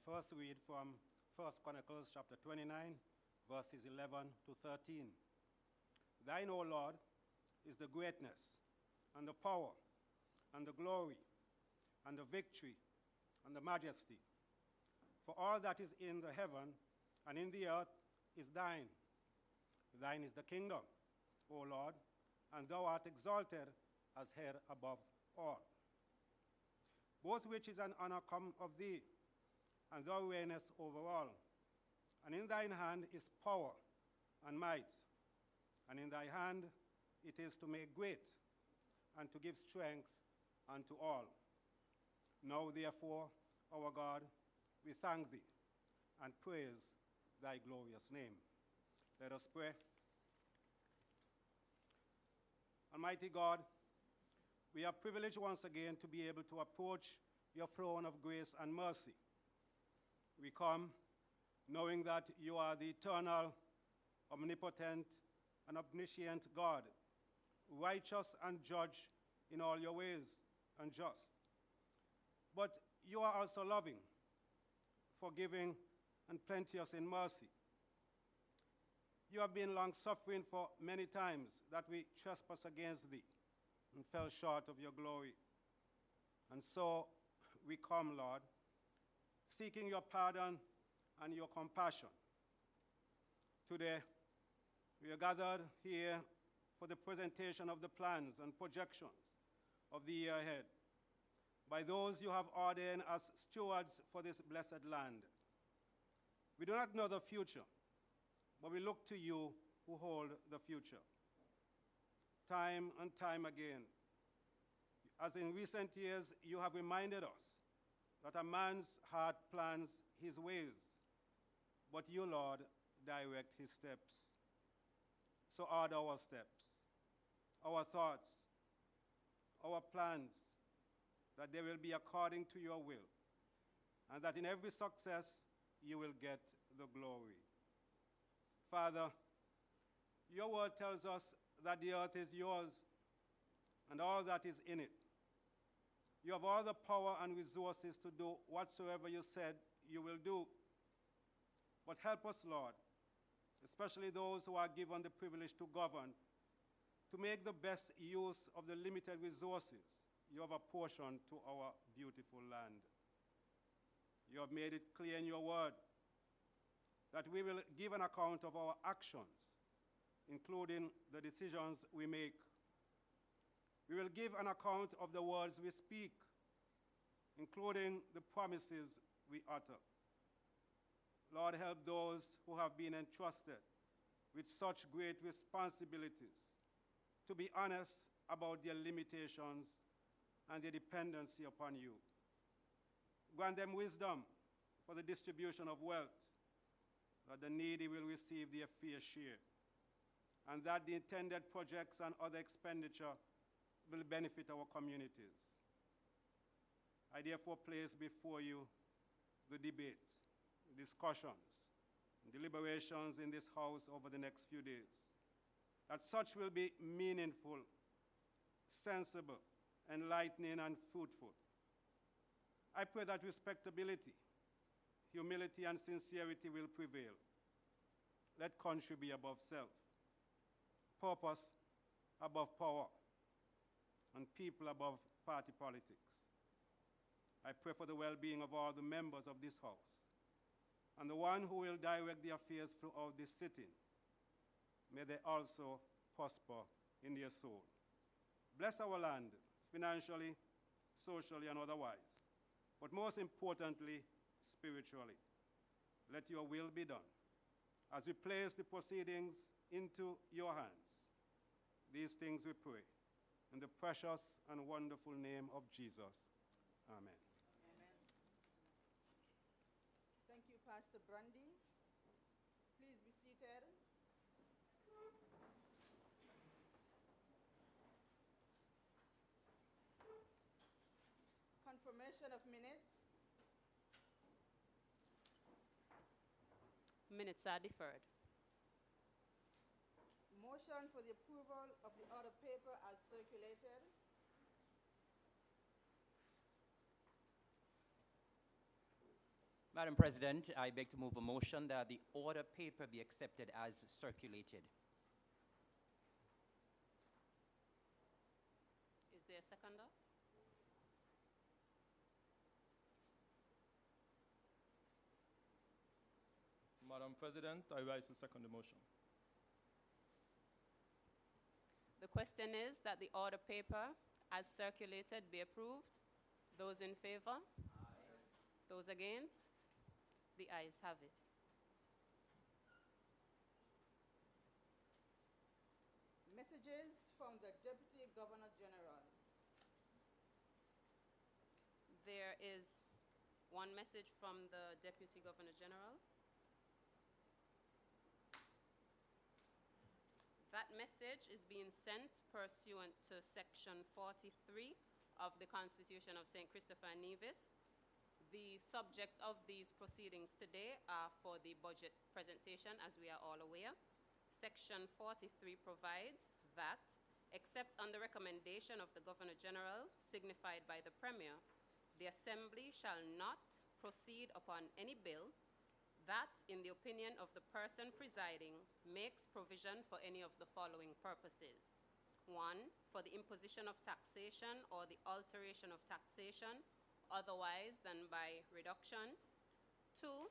first read from 1 Chronicles chapter 29, verses 11 to 13. Thine, O Lord, is the greatness, and the power, and the glory, and the victory, and the majesty. For all that is in the heaven and in the earth is thine. Thine is the kingdom, O Lord, and thou art exalted as head above all. Both riches and honor come of thee, and thou reignest over all. And in thine hand is power and might, and in thy hand it is to make great, and to give strength unto all. Now therefore, our God, we thank thee, and praise thy glorious name. Let us pray. Almighty God, we are privileged once again to be able to approach your throne of grace and mercy. We come knowing that you are the eternal, omnipotent, and omniscient God, righteous and judge in all your ways, and just. But you are also loving, forgiving, and plenteous in mercy. You have been long-suffering for many times that we trespassed against thee and fell short of your glory. And so we come, Lord, seeking your pardon and your compassion. Today, we are gathered here for the presentation of the plans and projections of the year ahead by those you have ordained as stewards for this blessed land. We do not know the future, but we look to you who hold the future. Time and time again, as in recent years, you have reminded us that a man's heart plans his ways, but you, Lord, direct his steps. So order our steps, our thoughts, our plans, that they will be according to your will, and that in every success you will get the glory. Father, your word tells us that the earth is yours and all that is in it. You have all the power and resources to do whatsoever you said you will do. But help us, Lord, especially those who are given the privilege to govern, to make the best use of the limited resources you have apportioned to our beautiful land. You have made it clear in your word that we will give an account of our actions, including the decisions we make. We will give an account of the words we speak, including the promises we utter. Lord, help those who have been entrusted with such great responsibilities to be honest about their limitations and their dependency upon you. Grant them wisdom for the distribution of wealth, that the needy will receive their fair share, and that the intended projects and other expenditure will benefit our communities. I therefore place before you the debate, discussions, and deliberations in this house over the next few days, that such will be meaningful, sensible, enlightening, and fruitful. I pray that respectability, humility, and sincerity will prevail. Let country be above self, purpose above power, and people above party politics. I pray for the well-being of all the members of this house, and the one who will direct the affairs throughout this sitting. May they also prosper in their soul. Bless our land, financially, socially, and otherwise, but most importantly, spiritually. Let your will be done. As we place the proceedings into your hands, these things we pray, in the precious and wonderful name of Jesus. Amen. Amen. Thank you, Pastor Brantley. Please be seated. Confirmation of minutes. Minutes are deferred. Motion for the approval of the order paper as circulated. Madam President, I beg to move a motion that the order paper be accepted as circulated. Is there a seconder? Madam President, I rise to second the motion. The question is that the order paper as circulated be approved. Those in favor? Aye. Those against? The ayes have it. Messages from the Deputy Governor General. There is one message from the Deputy Governor General. That message is being sent pursuant to Section 43 of the Constitution of St. Christopher and Nevis. The subject of these proceedings today are for the budget presentation, as we are all aware. Section 43 provides that, except on the recommendation of the Governor General signified by the Premier, the Assembly shall not proceed upon any bill that, in the opinion of the person presiding, makes provision for any of the following purposes. 1, for the imposition of taxation or the alteration of taxation, otherwise than by reduction. 2,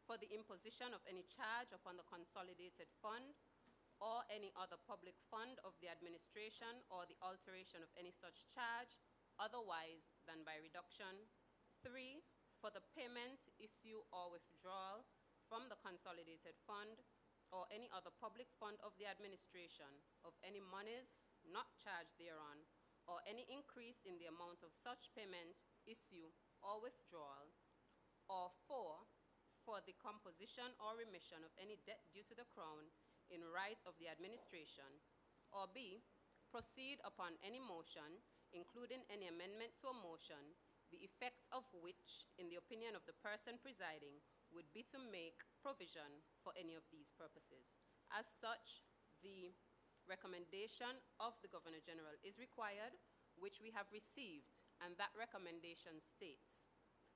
for the imposition of any charge upon the consolidated fund or any other public fund of the administration, or the alteration of any such charge, otherwise than by reduction. 3, for the payment, issue, or withdrawal from the consolidated fund or any other public fund of the administration of any monies not charged thereon, or any increase in the amount of such payment, issue, or withdrawal. Or 4, for the composition or remission of any debt due to the Crown in right of the administration. Or B, proceed upon any motion, including any amendment to a motion, the effect of which, in the opinion of the person presiding, would be to make provision for any of these purposes. As such, the recommendation of the Governor General is required, which we have received, and that recommendation states,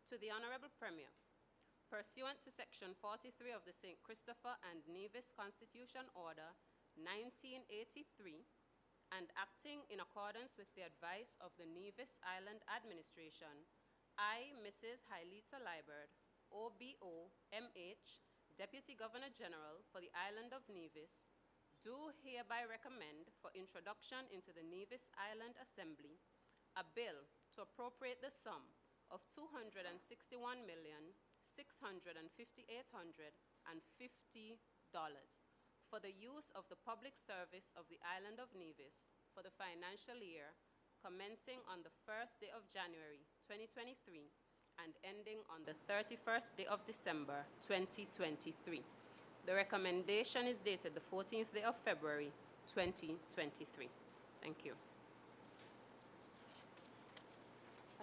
to the Honorable Premier, pursuant to Section 43 of the St. Christopher and Nevis Constitution Order 1983, and acting in accordance with the advice of the Nevis Island Administration, I, Mrs. Hailita Liburd, OBO, MH, Deputy Governor General for the Island of Nevis, do hereby recommend for introduction into the Nevis Island Assembly a bill to appropriate the sum of $261,658,050 for the use of the public service of the Island of Nevis for the financial year commencing on the 1st day of January 2023 and ending on the 31st day of December 2023. The recommendation is dated the 14th day of February 2023. Thank you.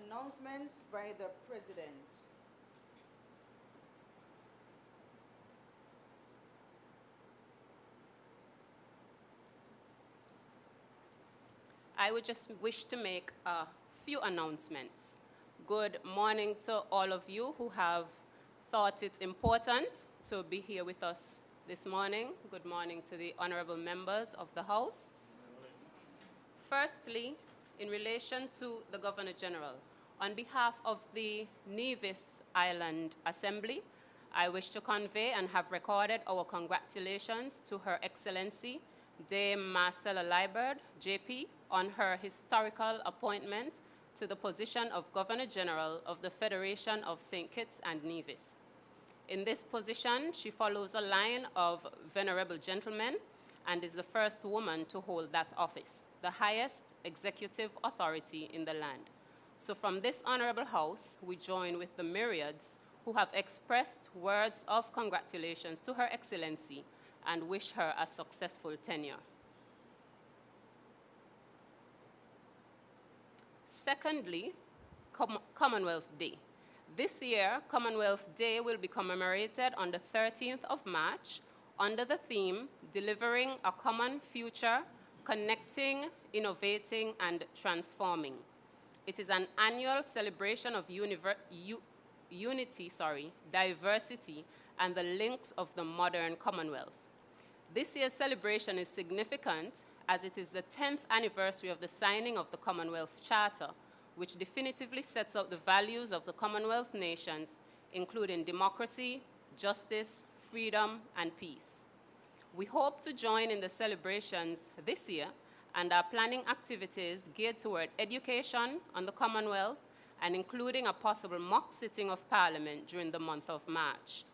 Announcements by the President. I would just wish to make a few announcements. Good morning to all of you who have thought it's important to be here with us this morning. Good morning to the honorable members of the House. Firstly, in relation to the Governor General, on behalf of the Nevis Island Assembly, I wish to convey and have recorded our congratulations to Her Excellency Dame Marcella Liburd, JP, on her historical appointment to the position of Governor General of the Federation of St. Kitts and Nevis. In this position, she follows a line of venerable gentlemen and is the first woman to hold that office, the highest executive authority in the land. So from this honorable House, we join with the myriads who have expressed words of congratulations to Her Excellency and wish her a successful tenure. Secondly, Commonwealth Day. This year, Commonwealth Day will be commemorated on the 13th of March under the theme, Delivering a Common Future, Connecting, Innovating, and Transforming. It is an annual celebration of diversity, and the links of the modern Commonwealth. This year's celebration is significant as it is the 10th anniversary of the signing of the Commonwealth Charter, which definitively sets out the values of the Commonwealth nations, including democracy, justice, freedom, and peace. We hope to join in the celebrations this year and are planning activities geared toward education on the Commonwealth and including a possible mock sitting of Parliament during the month of March.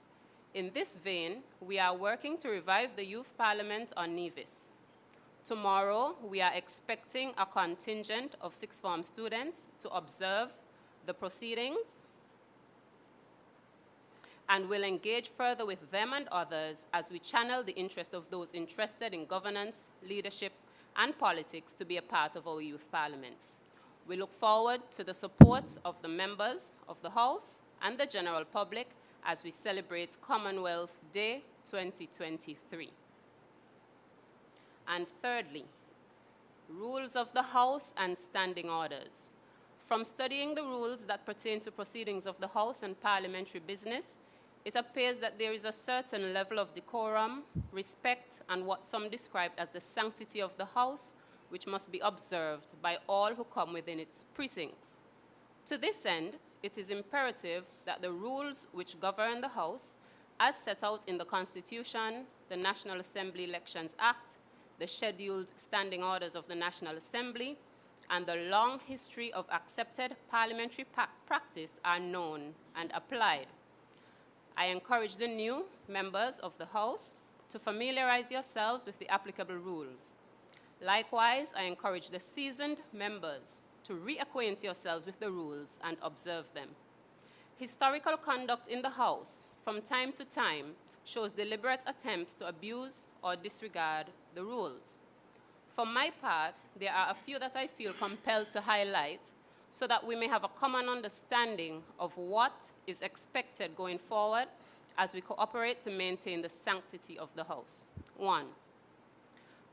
In this vein, we are working to revive the Youth Parliament on Nevis. Tomorrow, we are expecting a contingent of sixth form students to observe the proceedings and will engage further with them and others as we channel the interest of those interested in governance, leadership, and politics to be a part of our Youth Parliament. We look forward to the support of the members of the House and the general public as we celebrate Commonwealth Day 2023. And thirdly, rules of the House and standing orders. From studying the rules that pertain to proceedings of the House and parliamentary business, it appears that there is a certain level of decorum, respect, and what some describe as the sanctity of the House, which must be observed by all who come within its precincts. To this end, it is imperative that the rules which govern the House, as set out in the Constitution, the National Assembly Elections Act, the scheduled standing orders of the National Assembly, and the long history of accepted parliamentary practice are known and applied. I encourage the new members of the House to familiarize yourselves with the applicable rules. Likewise, I encourage the seasoned members to reacquaint yourselves with the rules and observe them. Historical conduct in the House, from time to time, shows deliberate attempts to abuse or disregard the rules. For my part, there are a few that I feel compelled to highlight so that we may have a common understanding of what is expected going forward as we cooperate to maintain the sanctity of the House. 1.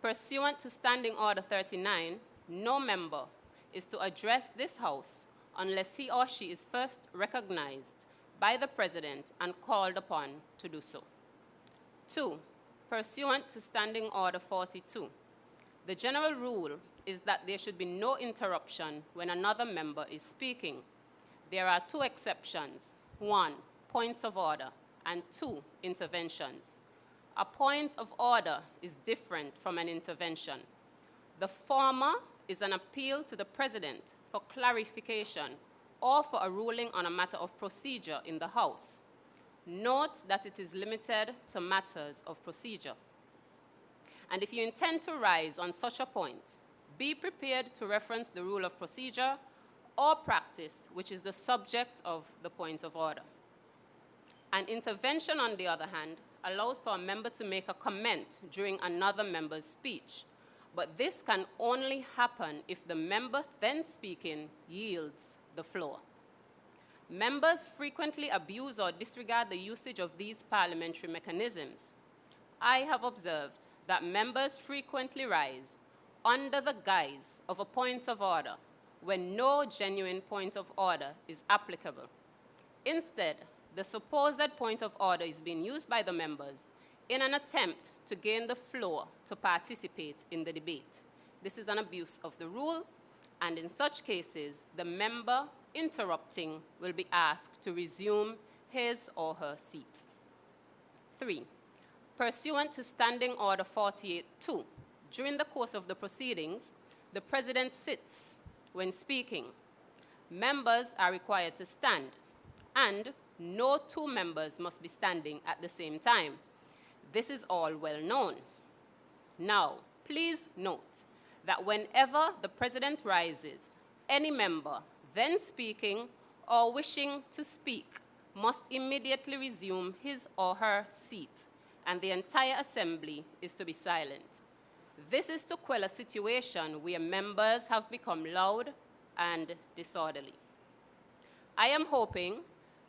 Pursuant to Standing Order 39, no member is to address this House unless he or she is first recognized by the President and called upon to do so. 2. Pursuant to Standing Order 42, the general rule is that there should be no interruption when another member is speaking. There are 2 exceptions. 1, points of order, and 2, interventions. A point of order is different from an intervention. The former is an appeal to the President for clarification or for a ruling on a matter of procedure in the House. Note that it is limited to matters of procedure. And if you intend to rise on such a point, be prepared to reference the rule of procedure or practice, which is the subject of the point of order. An intervention, on the other hand, allows for a member to make a comment during another member's speech, but this can only happen if the member then speaking yields the floor. Members frequently abuse or disregard the usage of these parliamentary mechanisms. I have observed that members frequently rise under the guise of a point of order when no genuine point of order is applicable. Instead, the supposed point of order is being used by the members in an attempt to gain the floor to participate in the debate. This is an abuse of the rule, and in such cases, the member interrupting will be asked to resume his or her seat. 3. Pursuant to Standing Order 48-2, during the course of the proceedings, the President sits when speaking. Members are required to stand, and no 2 members must be standing at the same time. This is all well known. Now, please note that whenever the President rises, any member then speaking or wishing to speak must immediately resume his or her seat, and the entire assembly is to be silent. This is to quell a situation where members have become loud and disorderly. I am hoping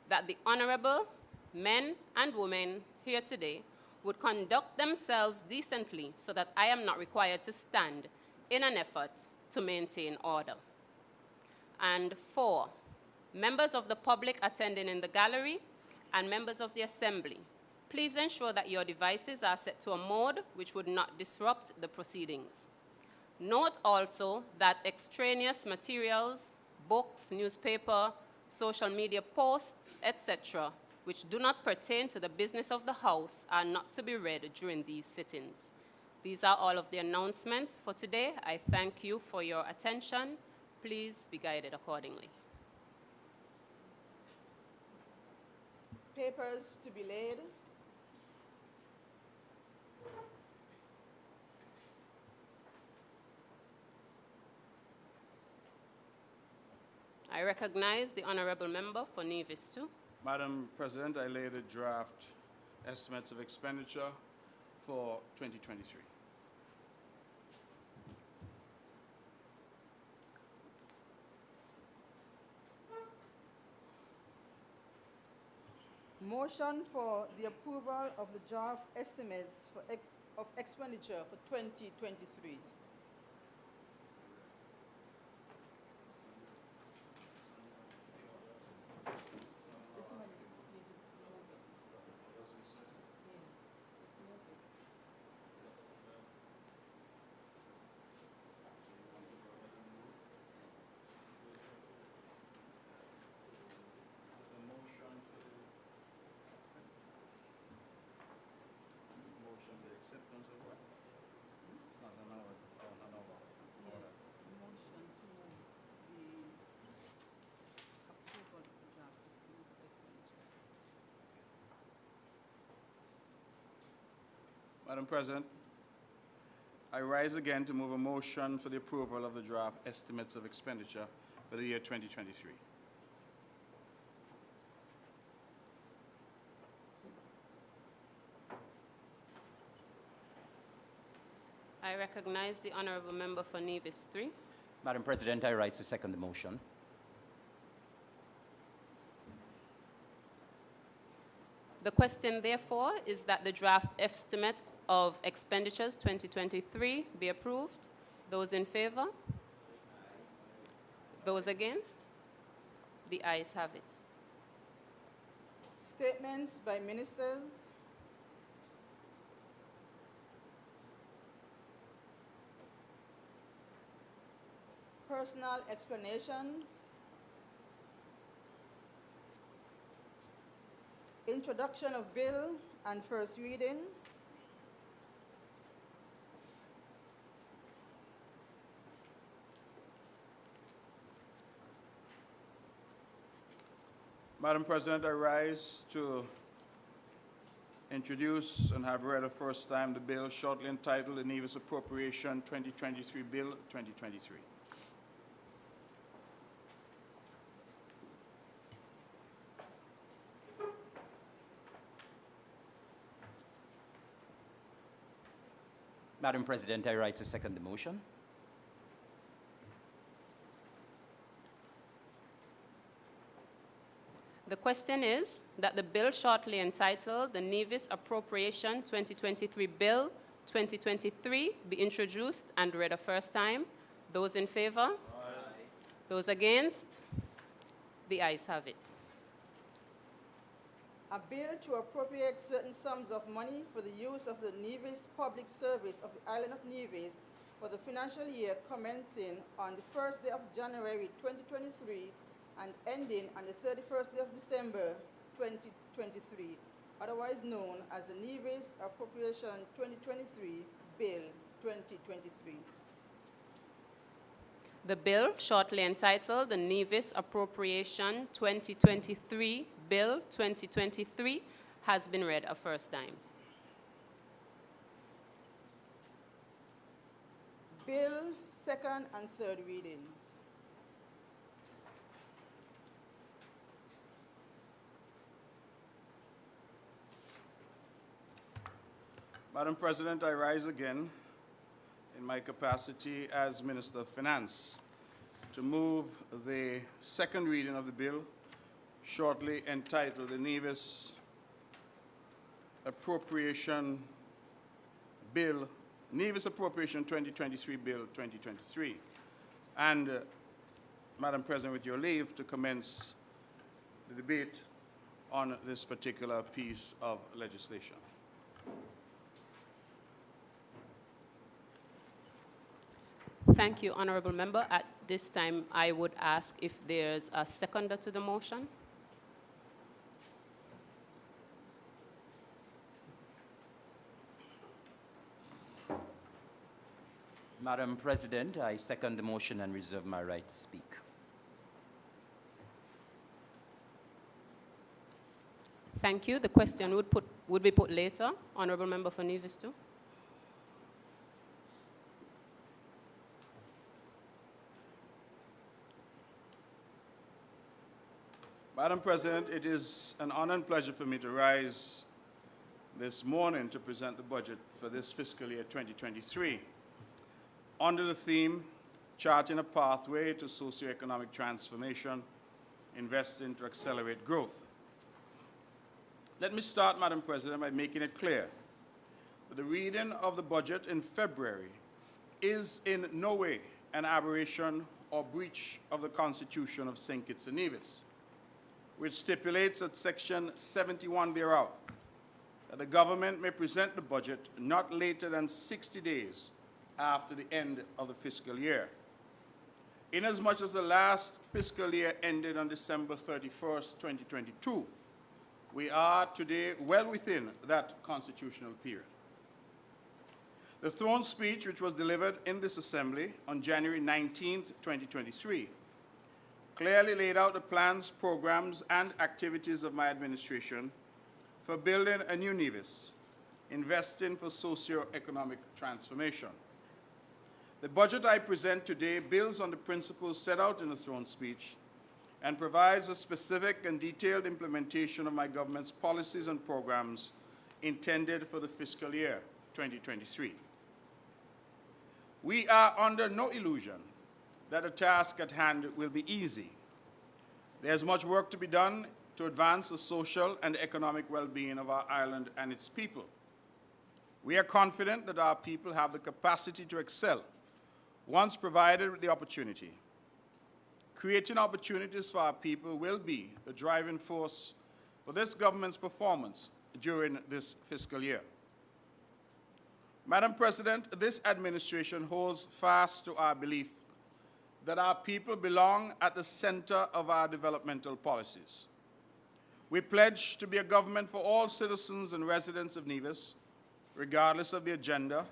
that the honorable men and women here today would conduct themselves decently so that I am not required to stand in an effort to maintain order. And 4, members of the public attending in the gallery, and members of the assembly. Please ensure that your devices are set to a mode which would not disrupt the proceedings. Note also that extraneous materials, books, newspaper, social media posts, etc., which do not pertain to the business of the House are not to be read during these sittings. These are all of the announcements for today. I thank you for your attention. Please be guided accordingly. Papers to be laid. I recognize the honorable member for Nevis 2. Madam President, I lay the draft estimates of expenditure for 2023. Motion for the approval of the draft estimates of expenditure for 2023. Acceptance of what? It's not an order. Motion to the approval of the draft estimates of expenditure. Madam President, I rise again to move a motion for the approval of the draft estimates of expenditure for the year 2023. I recognize the honorable member for Nevis 3. Madam President, I rise to second the motion. The question, therefore, is that the draft estimate of expenditures 2023 be approved. Those in favor? Those against? The ayes have it. Statements by ministers. Personal explanations. Introduction of bill and first reading. Madam President, I rise to introduce and have read the first time the bill shortly entitled the Nevis Appropriation 2023 Bill 2023. Madam President, I rise to second the motion. The question is that the bill shortly entitled the Nevis Appropriation 2023 Bill 2023 be introduced and read a first time. Those in favor? Aye. Those against? The ayes have it. A bill to appropriate certain sums of money for the use of the Nevis Public Service of the Island of Nevis for the financial year commencing on the 1st day of January 2023 and ending on the 31st day of December 2023, otherwise known as the Nevis Appropriation 2023 Bill 2023. The bill, shortly entitled the Nevis Appropriation 2023 Bill 2023, has been read a first time. Bill, second and third readings. Madam President, I rise again in my capacity as Minister of Finance to move the second reading of the bill, shortly entitled the Nevis Appropriation Bill, Nevis Appropriation 2023 Bill 2023. And, Madam President, with your leave, to commence the debate on this particular piece of legislation. Thank you, Honorable Member. At this time, I would ask if there's a seconder to the motion. Madam President, I second the motion and reserve my right to speak. Thank you. The question would be put later. Honorable Member for Nevis too. Madam President, it is an honor and pleasure for me to rise this morning to present the budget for this fiscal year 2023 under the theme, Charting a Pathway to Socioeconomic Transformation, Investing to Accelerate Growth. Let me start, Madam President, by making it clear that the reading of the budget in February is in no way an aberration or breach of the Constitution of St. Kitts and Nevis, which stipulates at Section 71 thereof that the government may present the budget not later than 60 days after the end of the fiscal year. Inasmuch as the last fiscal year ended on December 31st, 2022, we are today well within that constitutional period. The throne speech, which was delivered in this assembly on January 19th, 2023, clearly laid out the plans, programs, and activities of my administration for building a new Nevis, investing for socio-economic transformation. The budget I present today builds on the principles set out in the throne speech and provides a specific and detailed implementation of my government's policies and programs intended for the fiscal year 2023. We are under no illusion that the task at hand will be easy. There's much work to be done to advance the social and economic well-being of our island and its people. We are confident that our people have the capacity to excel once provided with the opportunity. Creating opportunities for our people will be the driving force for this government's performance during this fiscal year. Madam President, this administration holds fast to our belief that our people belong at the center of our developmental policies. We pledge to be a government for all citizens and residents of Nevis, regardless of their gender,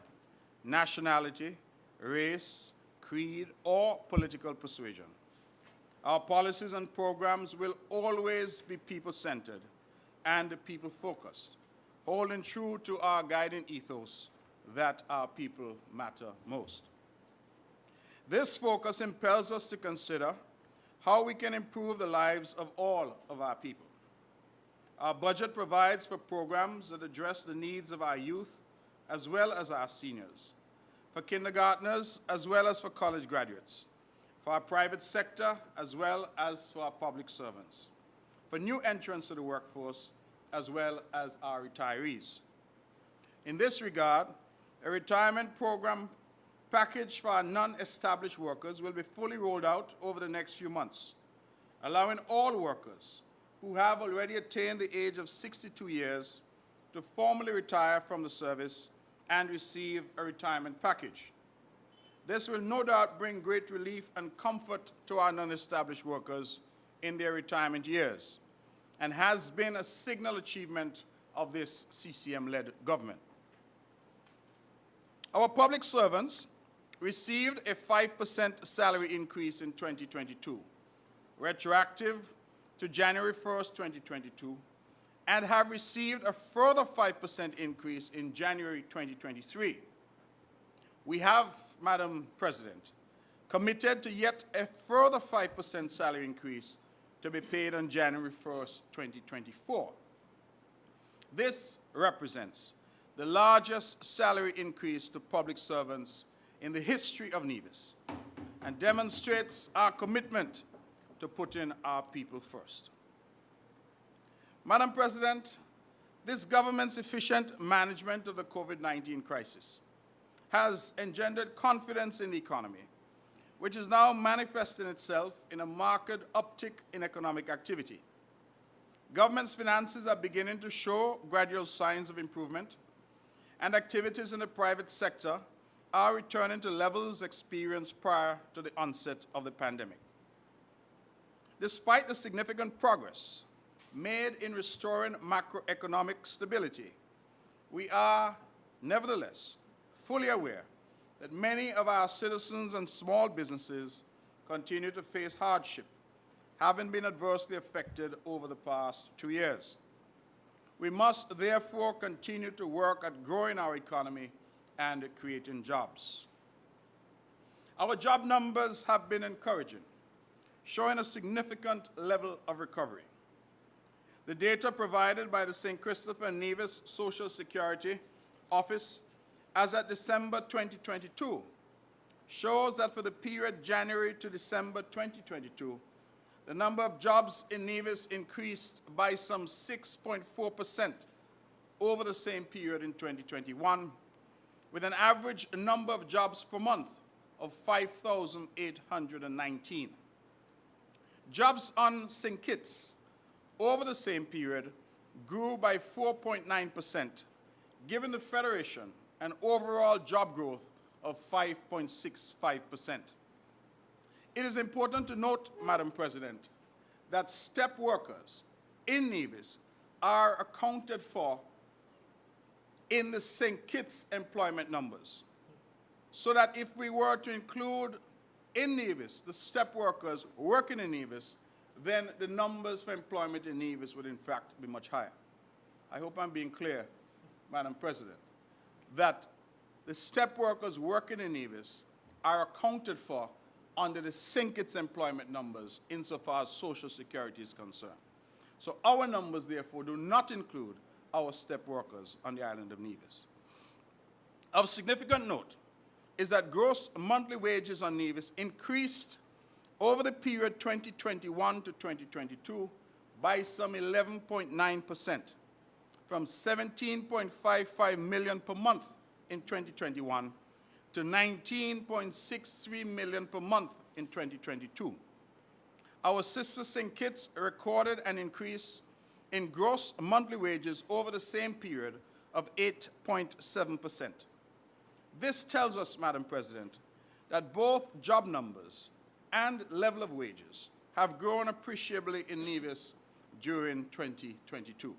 nationality, race, creed, or political persuasion. Our policies and programs will always be people-centered and people-focused, holding true to our guiding ethos that our people matter most. This focus impels us to consider how we can improve the lives of all of our people. Our budget provides for programs that address the needs of our youth as well as our seniors, for kindergartners as well as for college graduates, for our private sector as well as for our public servants, for new entrants to the workforce as well as our retirees. In this regard, a retirement program package for our non-established workers will be fully rolled out over the next few months, allowing all workers who have already attained the age of 62 years to formally retire from the service and receive a retirement package. This will no doubt bring great relief and comfort to our non-established workers in their retirement years, and has been a signal achievement of this CCM-led government. Our public servants received a 5% salary increase in 2022, retroactive to January 1st, 2022, and have received a further 5% increase in January 2023. We have, Madam President, committed to yet a further 5% salary increase to be paid on January 1st, 2024. This represents the largest salary increase to public servants in the history of Nevis and demonstrates our commitment to putting our people first. Madam President, this government's efficient management of the COVID-19 crisis has engendered confidence in the economy, which is now manifesting itself in a marked uptick in economic activity. Government's finances are beginning to show gradual signs of improvement, and activities in the private sector are returning to levels experienced prior to the onset of the pandemic. Despite the significant progress made in restoring macroeconomic stability, we are nevertheless fully aware that many of our citizens and small businesses continue to face hardship, having been adversely affected over the past 2 years. We must therefore continue to work at growing our economy and creating jobs. Our job numbers have been encouraging, showing a significant level of recovery. The data provided by the St. Christopher and Nevis Social Security Office as at December 2022 shows that for the period January to December 2022, the number of jobs in Nevis increased by some 6.4% over the same period in 2021, with an average number of jobs per month of 5,819. Jobs on St. Kitts over the same period grew by 4.9%, giving the Federation an overall job growth of 5.65%. It is important to note, Madam President, that step workers in Nevis are accounted for in the St. Kitts employment numbers, so that if we were to include in Nevis the step workers working in Nevis, then the numbers for employment in Nevis would in fact be much higher. I hope I'm being clear, Madam President, that the step workers working in Nevis are accounted for under the St. Kitts employment numbers insofar as Social Security is concerned. So our numbers, therefore, do not include our step workers on the island of Nevis. Of significant note is that gross monthly wages on Nevis increased over the period 2021 to 2022 by some 11.9%, from 17.55 million per month in 2021 to 19.63 million per month in 2022. Our sister St. Kitts recorded an increase in gross monthly wages over the same period of 8.7%. This tells us, Madam President, that both job numbers and level of wages have grown appreciably in Nevis during 2022.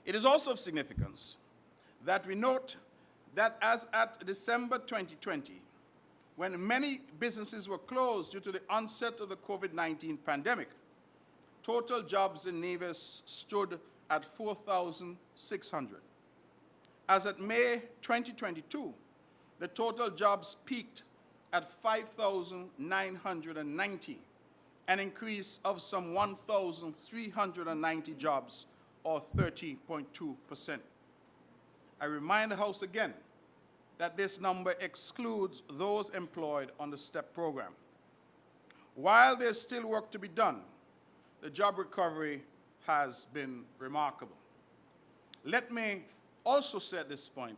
It is also of significance that we note that as at December 2020, when many businesses were closed due to the onset of the COVID-19 pandemic, total jobs in Nevis stood at 4,600. As at May 2022, the total jobs peaked at 5,990, an increase of some 1,390 jobs, or 30.2%. I remind the House again that this number excludes those employed on the STEP program. While there's still work to be done, the job recovery has been remarkable. Let me also say at this point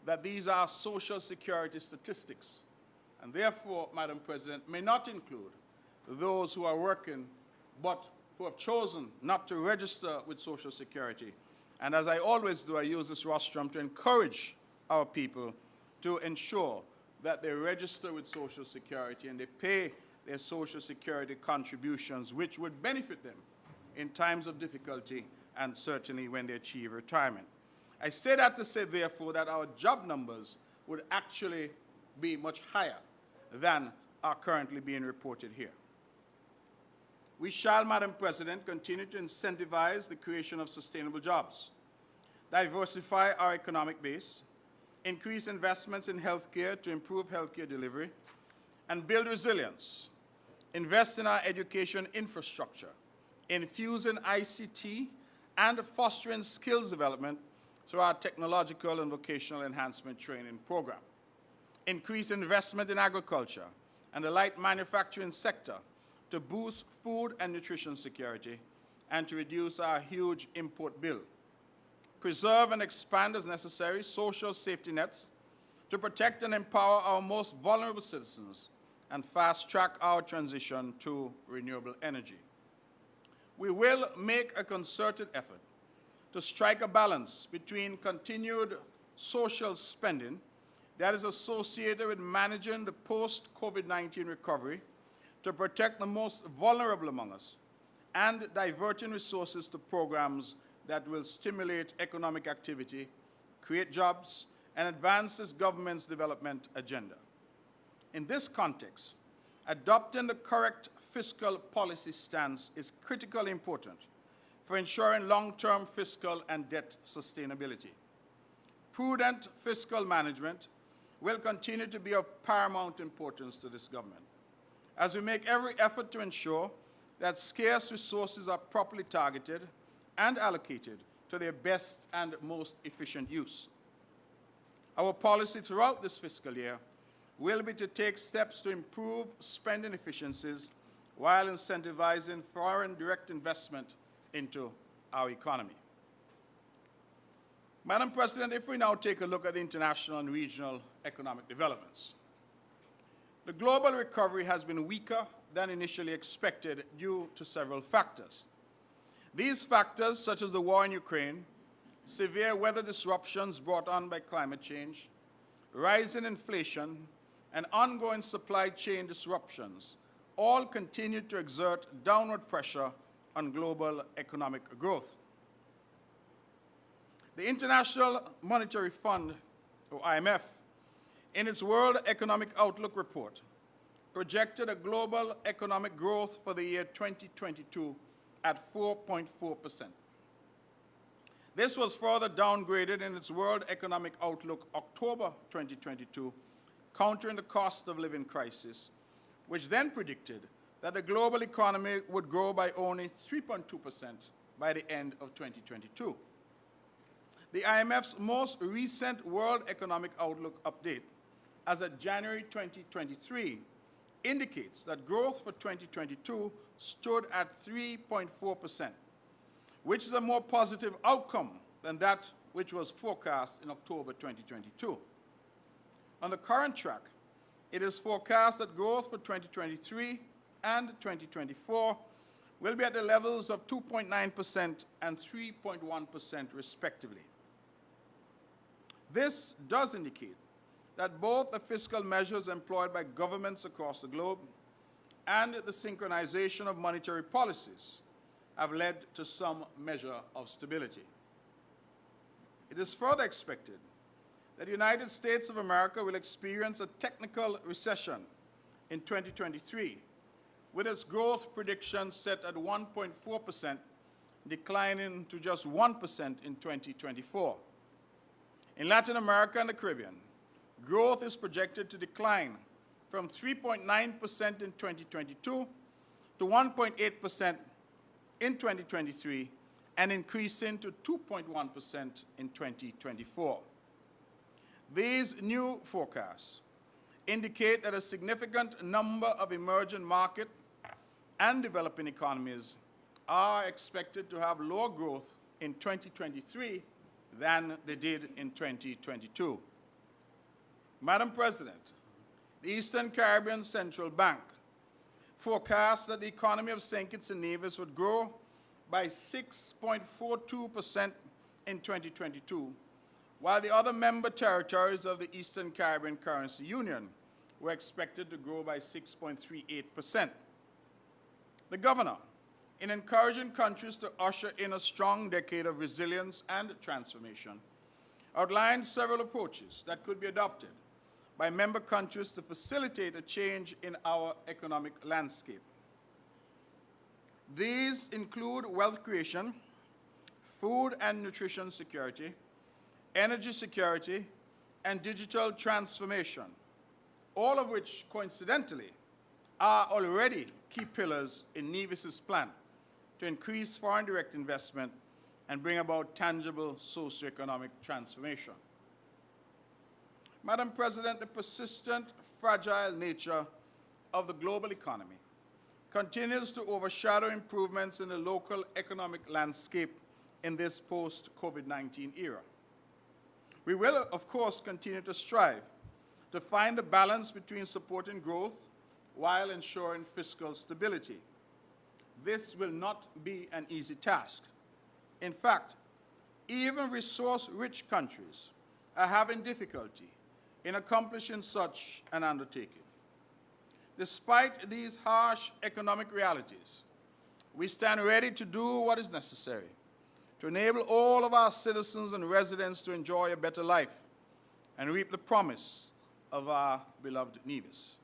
that these are Social Security statistics, and therefore, Madam President, may not include those who are working but who have chosen not to register with Social Security. And as I always do, I use this rostrum to encourage our people to ensure that they register with Social Security and they pay their Social Security contributions, which would benefit them in times of difficulty and certainly when they achieve retirement. I say that to say, therefore, that our job numbers would actually be much higher than are currently being reported here. We shall, Madam President, continue to incentivize the creation of sustainable jobs, diversify our economic base, increase investments in healthcare to improve healthcare delivery, and build resilience, invest in our education infrastructure, infusing ICT and fostering skills development through our technological and vocational enhancement training program, increase investment in agriculture and the light manufacturing sector to boost food and nutrition security and to reduce our huge import bill, preserve and expand as necessary social safety nets to protect and empower our most vulnerable citizens and fast-track our transition to renewable energy. we will make a concerted effort to strike a balance between continued social spending that is associated with managing the post-COVID-19 recovery to protect the most vulnerable among us and diverting resources to programs that will stimulate economic activity, create jobs, and advance this government's development agenda. In this context, adopting the correct fiscal policy stance is critically important for ensuring long-term fiscal and debt sustainability. Prudent fiscal management will continue to be of paramount importance to this government, as we make every effort to ensure that scarce resources are properly targeted and allocated to their best and most efficient use. Our policy throughout this fiscal year will be to take steps to improve spending efficiencies while incentivizing foreign direct investment into our economy. Madam President, if we now take a look at international and regional economic developments, the global recovery has been weaker than initially expected due to several factors. These factors, such as the war in Ukraine, severe weather disruptions brought on by climate change, rising inflation, and ongoing supply chain disruptions, all continue to exert downward pressure on global economic growth. The International Monetary Fund, or IMF, in its World Economic Outlook report, projected a global economic growth for the year 2022 at 4.4%. This was further downgraded in its World Economic Outlook October 2022, countering the cost of living crisis, which then predicted that the global economy would grow by only 3.2% by the end of 2022. The IMF's most recent World Economic Outlook update, as of January 2023, indicates that growth for 2022 stood at 3.4%, which is a more positive outcome than that which was forecast in October 2022. On the current track, it is forecast that growth for 2023 and 2024 will be at the levels of 2.9% and 3.1% respectively. This does indicate that both the fiscal measures employed by governments across the globe and the synchronization of monetary policies have led to some measure of stability. It is further expected that the United States of America will experience a technical recession in 2023, with its growth prediction set at 1.4%, declining to just 1% in 2024. In Latin America and the Caribbean, growth is projected to decline from 3.9% in 2022 to 1.8% in 2023 and increasing to 2.1% in 2024. These new forecasts indicate that a significant number of emerging market and developing economies are expected to have lower growth in 2023 than they did in 2022. Madam President, the Eastern Caribbean Central Bank forecast that the economy of St. Kitts and Nevis would grow by 6.42% in 2022, while the other member territories of the Eastern Caribbean Currency Union were expected to grow by 6.38%. The governor, in encouraging countries to usher in a strong decade of resilience and transformation, outlined several approaches that could be adopted by member countries to facilitate a change in our economic landscape. These include wealth creation, food and nutrition security, energy security, and digital transformation, all of which, coincidentally, are already key pillars in Nevis's plan to increase foreign direct investment and bring about tangible socioeconomic transformation. Madam President, the persistent, fragile nature of the global economy continues to overshadow improvements in the local economic landscape in this post-COVID-19 era. We will, of course, continue to strive to find a balance between supporting growth while ensuring fiscal stability. this will not be an easy task. In fact, even resource-rich countries are having difficulty in accomplishing such an undertaking. Despite these harsh economic realities, we stand ready to do what is necessary to enable all of our citizens and residents to enjoy a better life and reap the promise of our beloved Nevis.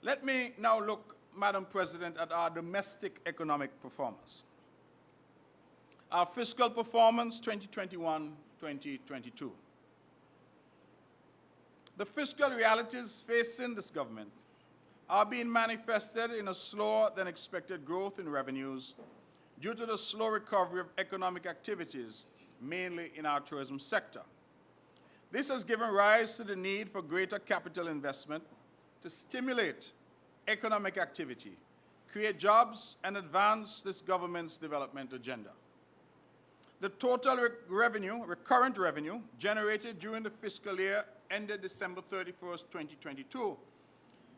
Let me now look, Madam President, at our domestic economic performance. Our fiscal performance 2021-2022. The fiscal realities facing this government are being manifested in a slower than expected growth in revenues due to the slow recovery of economic activities, mainly in our tourism sector. This has given rise to the need for greater capital investment to stimulate economic activity, create jobs, and advance this government's development agenda. The total recurrent revenue generated during the fiscal year ended December 31st, 2022,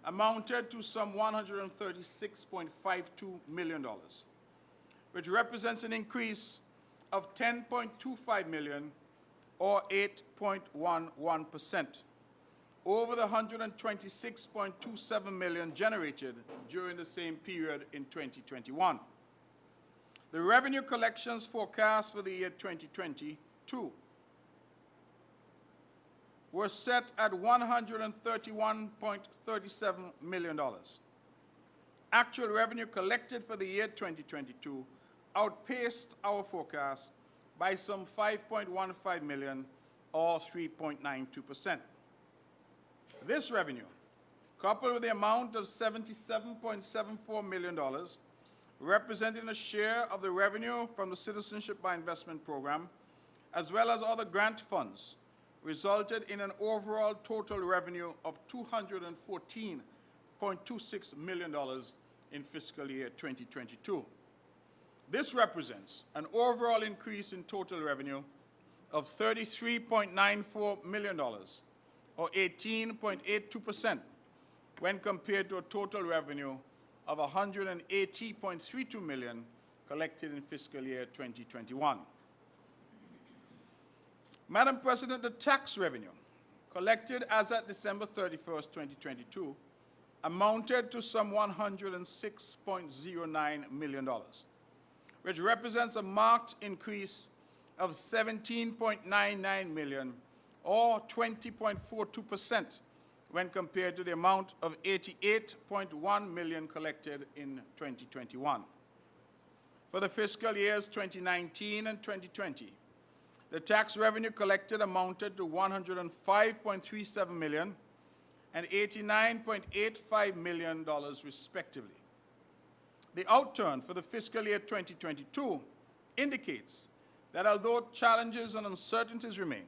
amounted to some $136.52 million, which represents an increase of $10.25 million or 8.11% over the $126.27 million generated during the same period in 2021. The revenue collections forecast for the year 2022 were set at $131.37 million. Actual revenue collected for the year 2022 outpaced our forecast by some $5.15 million or 3.92%. This revenue, coupled with the amount of $77.74 million, representing a share of the revenue from the Citizenship by Investment Program, as well as other grant funds, resulted in an overall total revenue of $214.26 million in fiscal year 2022. This represents an overall increase in total revenue of $33.94 million, or 18.82%, when compared to a total revenue of $180.32 million collected in fiscal year 2021. Madam President, the tax revenue collected as at December 31st, 2022, amounted to some $106.09 million, which represents a marked increase of $17.99 million, or 20.42%, when compared to the amount of $88.1 million collected in 2021. For the fiscal years 2019 and 2020, the tax revenue collected amounted to $105.37 million and $89.85 million, respectively. The outturn for the fiscal year 2022 indicates that although challenges and uncertainties remain,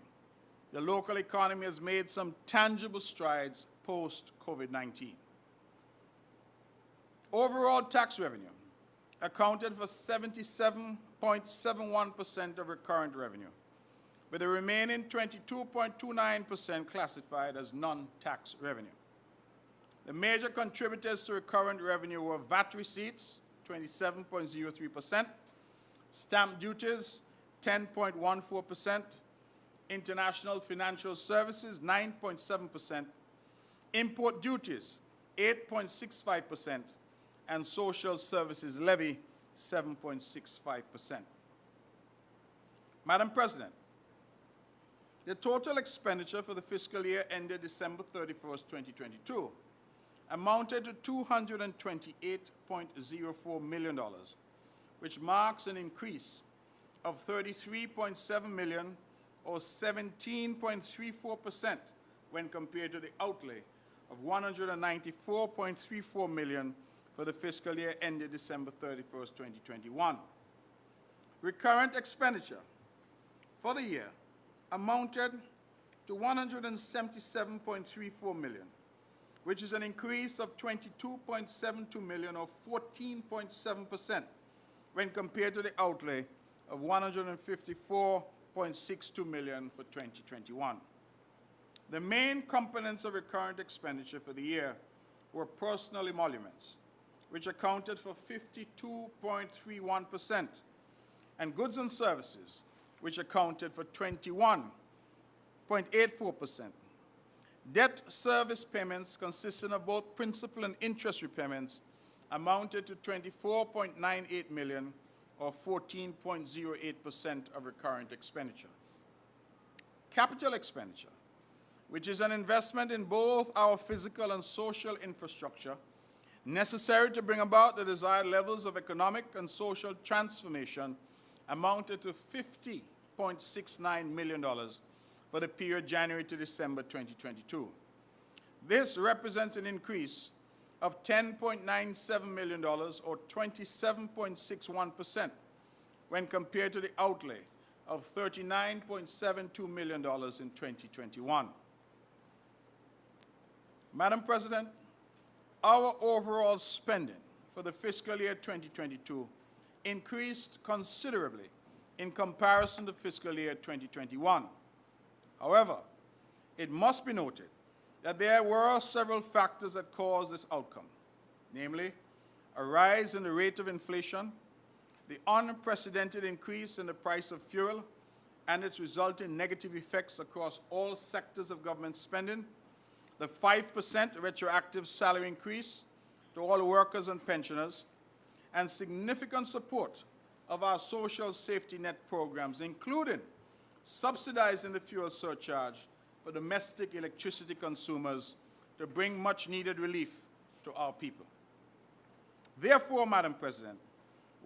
the local economy has made some tangible strides post-COVID-19. Overall tax revenue accounted for 77.71% of recurrent revenue, with the remaining 22.29% classified as non-tax revenue. The major contributors to recurrent revenue were VAT receipts, 27.03%, stamp duties, 10.14%, international financial services, 9.7%, import duties, 8.65%, and social services levy, 7.65%. Madam President, the total expenditure for the fiscal year ended December 31st, 2022, amounted to $228.04 million, which marks an increase of $33.7 million, or 17.34%, when compared to the outlay of $194.34 million for the fiscal year ended December 31st, 2021. Recurrent expenditure for the year amounted to $177.34 million, which is an increase of $22.72 million, or 14.7%, when compared to the outlay of $154.62 million for 2021. The main components of recurrent expenditure for the year were personal emoluments, which accounted for 52.31%, and goods and services, which accounted for 21.84%. Debt service payments consisting of both principal and interest repayments amounted to $24.98 million, or 14.08% of recurrent expenditure. Capital expenditure, which is an investment in both our physical and social infrastructure necessary to bring about the desired levels of economic and social transformation, amounted to $50.69 million for the period January to December 2022. This represents an increase of $10.97 million, or 27.61%, when compared to the outlay of $39.72 million in 2021. Madam President, our overall spending for the fiscal year 2022 increased considerably in comparison to fiscal year 2021. However, it must be noted that there were several factors that caused this outcome, namely a rise in the rate of inflation, the unprecedented increase in the price of fuel and its resulting negative effects across all sectors of government spending, the 5% retroactive salary increase to all workers and pensioners, and significant support of our social safety net programs, including subsidizing the fuel surcharge for domestic electricity consumers to bring much-needed relief to our people. Therefore, Madam President,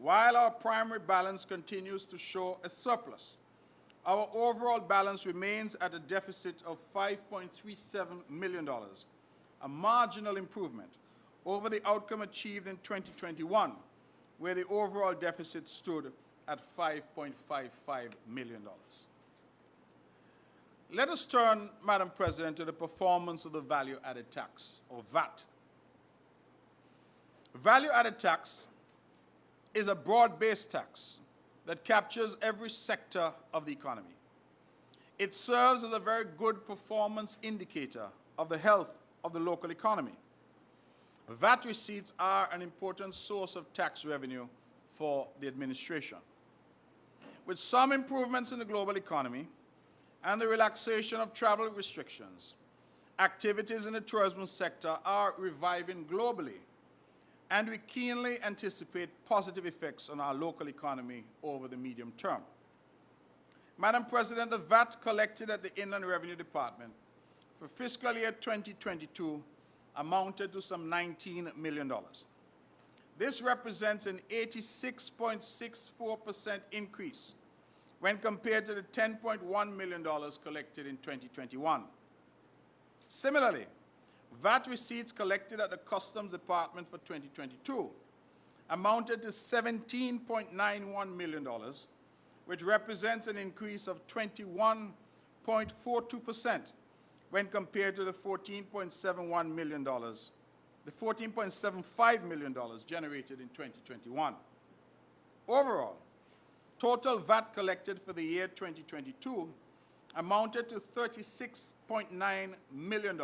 while our primary balance continues to show a surplus, our overall balance remains at a deficit of $5.37 million, a marginal improvement over the outcome achieved in 2021, where the overall deficit stood at $5.55 million. Let us turn, Madam President, to the performance of the value-added tax, or VAT. Value-added tax is a broad-based tax that captures every sector of the economy. It serves as a very good performance indicator of the health of the local economy. VAT receipts are an important source of tax revenue for the administration. With some improvements in the global economy and the relaxation of travel restrictions, activities in the tourism sector are reviving globally, and we keenly anticipate positive effects on our local economy over the medium term. Madam President, the VAT collected at the Inland Revenue Department for fiscal year 2022 amounted to some $19 million. This represents an 86.64% increase when compared to the $10.1 million collected in 2021. Similarly, VAT receipts collected at the Customs Department for 2022 amounted to $17.91 million, which represents an increase of 21.42% when compared to the $14.75 million generated in 2021. Overall, total VAT collected for the year 2022 amounted to $36.9 million,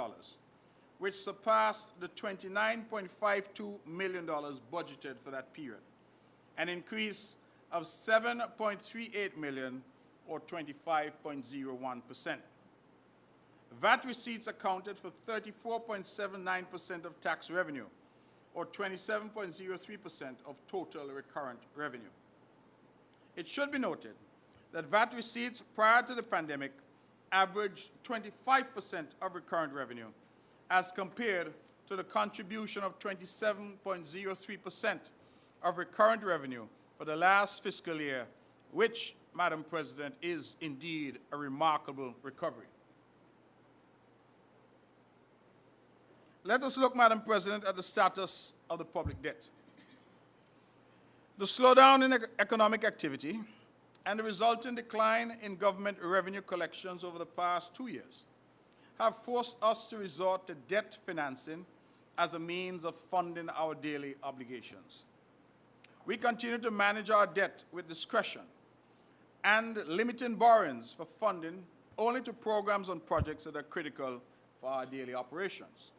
which surpassed the $29.52 million budgeted for that period, an increase of $7.38 million, or 25.01%. VAT receipts accounted for 34.79% of tax revenue, or 27.03% of total recurrent revenue. It should be noted that VAT receipts prior to the pandemic averaged 25% of recurrent revenue, as compared to the contribution of 27.03% of recurrent revenue for the last fiscal year, which, Madam President, is indeed a remarkable recovery. Let us look, Madam President, at the status of the public debt. The slowdown in economic activity and the resulting decline in government revenue collections over the past 2 years have forced us to resort to debt financing as a means of funding our daily obligations. We continue to manage our debt with discretion and limiting borrowings for funding only to programs and projects that are critical for our daily operations.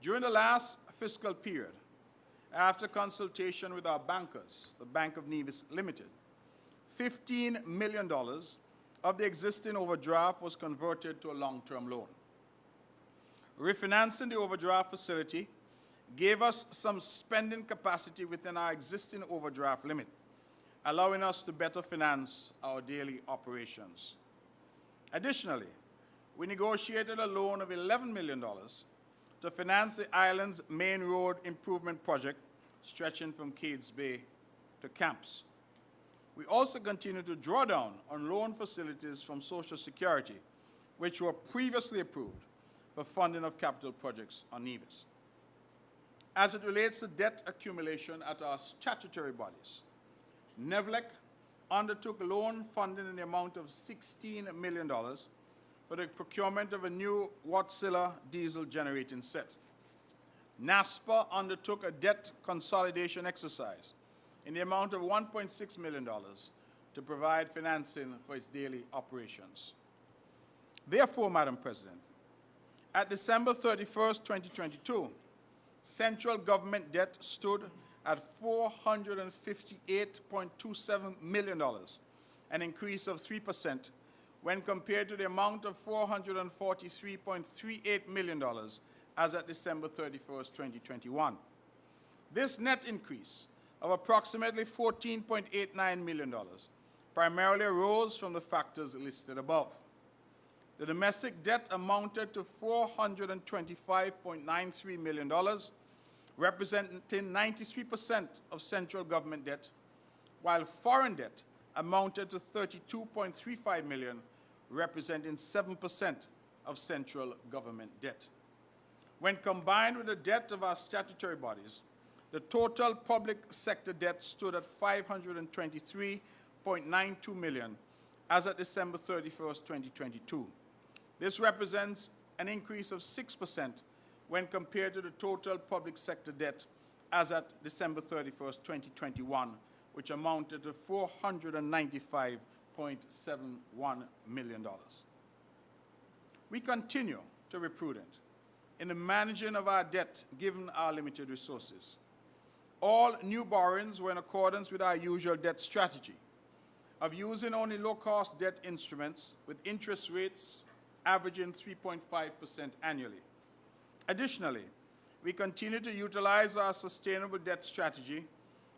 During the last fiscal period, after consultation with our bankers, the Bank of Nevis Limited, $15 million of the existing overdraft was converted to a long-term loan. Refinancing the overdraft facility gave us some spending capacity within our existing overdraft limit, allowing us to better finance our daily operations. Additionally, we negotiated a loan of $11 million to finance the island's main road improvement project stretching from Cades Bay to Camps. We also continue to draw down on loan facilities from Social Security, which were previously approved for funding of capital projects on Nevis. As it relates to debt accumulation at our statutory bodies, NEVLEC undertook loan funding in the amount of $16 million for the procurement of a new Wärtsilä diesel generating set. NASPA undertook a debt consolidation exercise in the amount of $1.6 million to provide financing for its daily operations. Therefore, Madam President, at December 31st, 2022, central government debt stood at $458.27 million, an increase of 3% when compared to the amount of $443.38 million as at December 31st, 2021. This net increase of approximately $14.89 million primarily arose from the factors listed above. The domestic debt amounted to $425.93 million, representing 93% of central government debt, while foreign debt amounted to $32.35 million, representing 7% of central government debt. When combined with the debt of our statutory bodies, the total public sector debt stood at $523.92 million as at December 31st, 2022. This represents an increase of 6% when compared to the total public sector debt as at December 31st, 2021, which amounted to $495.71 million. We continue to be prudent in the managing of our debt given our limited resources. All new borrowings were in accordance with our usual debt strategy of using only low-cost debt instruments with interest rates averaging 3.5% annually. Additionally, we continue to utilize our sustainable debt strategy,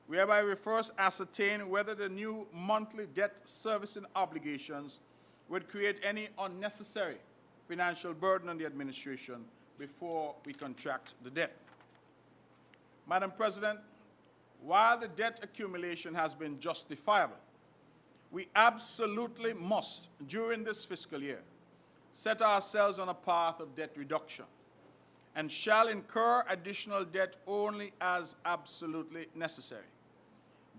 whereby we first ascertain whether the new monthly debt servicing obligations would create any unnecessary financial burden on the administration before we contract the debt. Madam President, while the debt accumulation has been justifiable, we absolutely must, during this fiscal year, set ourselves on a path of debt reduction and shall incur additional debt only as absolutely necessary.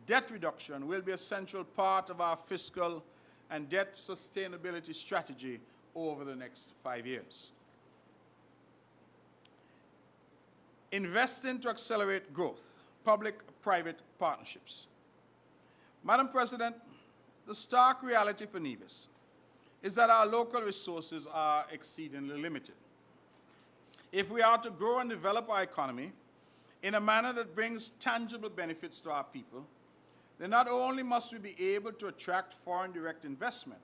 Debt reduction will be a central part of our fiscal and debt sustainability strategy over the next 5 years. Investing to accelerate growth, public-private partnerships. Madam President, the stark reality for Nevis is that our local resources are exceedingly limited. If we are to grow and develop our economy in a manner that brings tangible benefits to our people, then not only must we be able to attract foreign direct investment,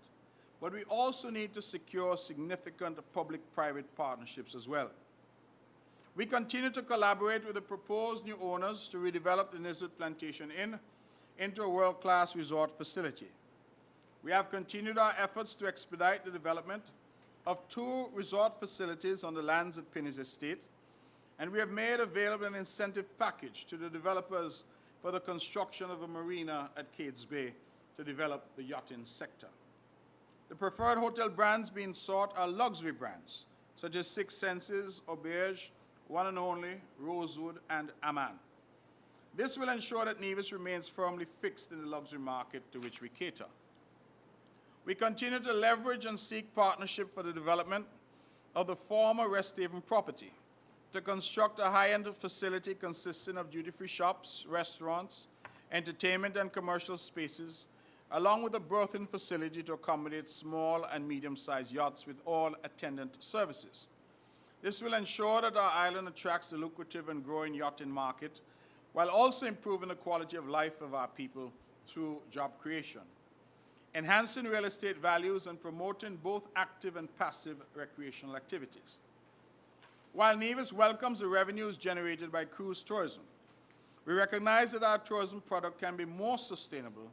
but we also need to secure significant public-private partnerships as well. We continue to collaborate with the proposed new owners to redevelop the Nevis Plantation Inn into a world-class resort facility. We have continued our efforts to expedite the development of 2 resort facilities on the lands at Penny's estate, and we have made available an incentive package to the developers for the construction of a marina at Cades Bay to develop the yachting sector. The preferred hotel brands being sought are luxury brands, such as Six Senses, Auberge, One and Only, Rosewood, and Aman. This will ensure that Nevis remains firmly fixed in the luxury market to which we cater. We continue to leverage and seek partnership for the development of the former Rest Haven property to construct a high-end facility consisting of duty-free shops, restaurants, entertainment and commercial spaces, along with a berthing facility to accommodate small and medium-sized yachts with all attendant services. This will ensure that our island attracts the lucrative and growing yachting market while also improving the quality of life of our people through job creation, enhancing real estate values and promoting both active and passive recreational activities. While Nevis welcomes the revenues generated by cruise tourism, we recognize that our tourism product can be more sustainable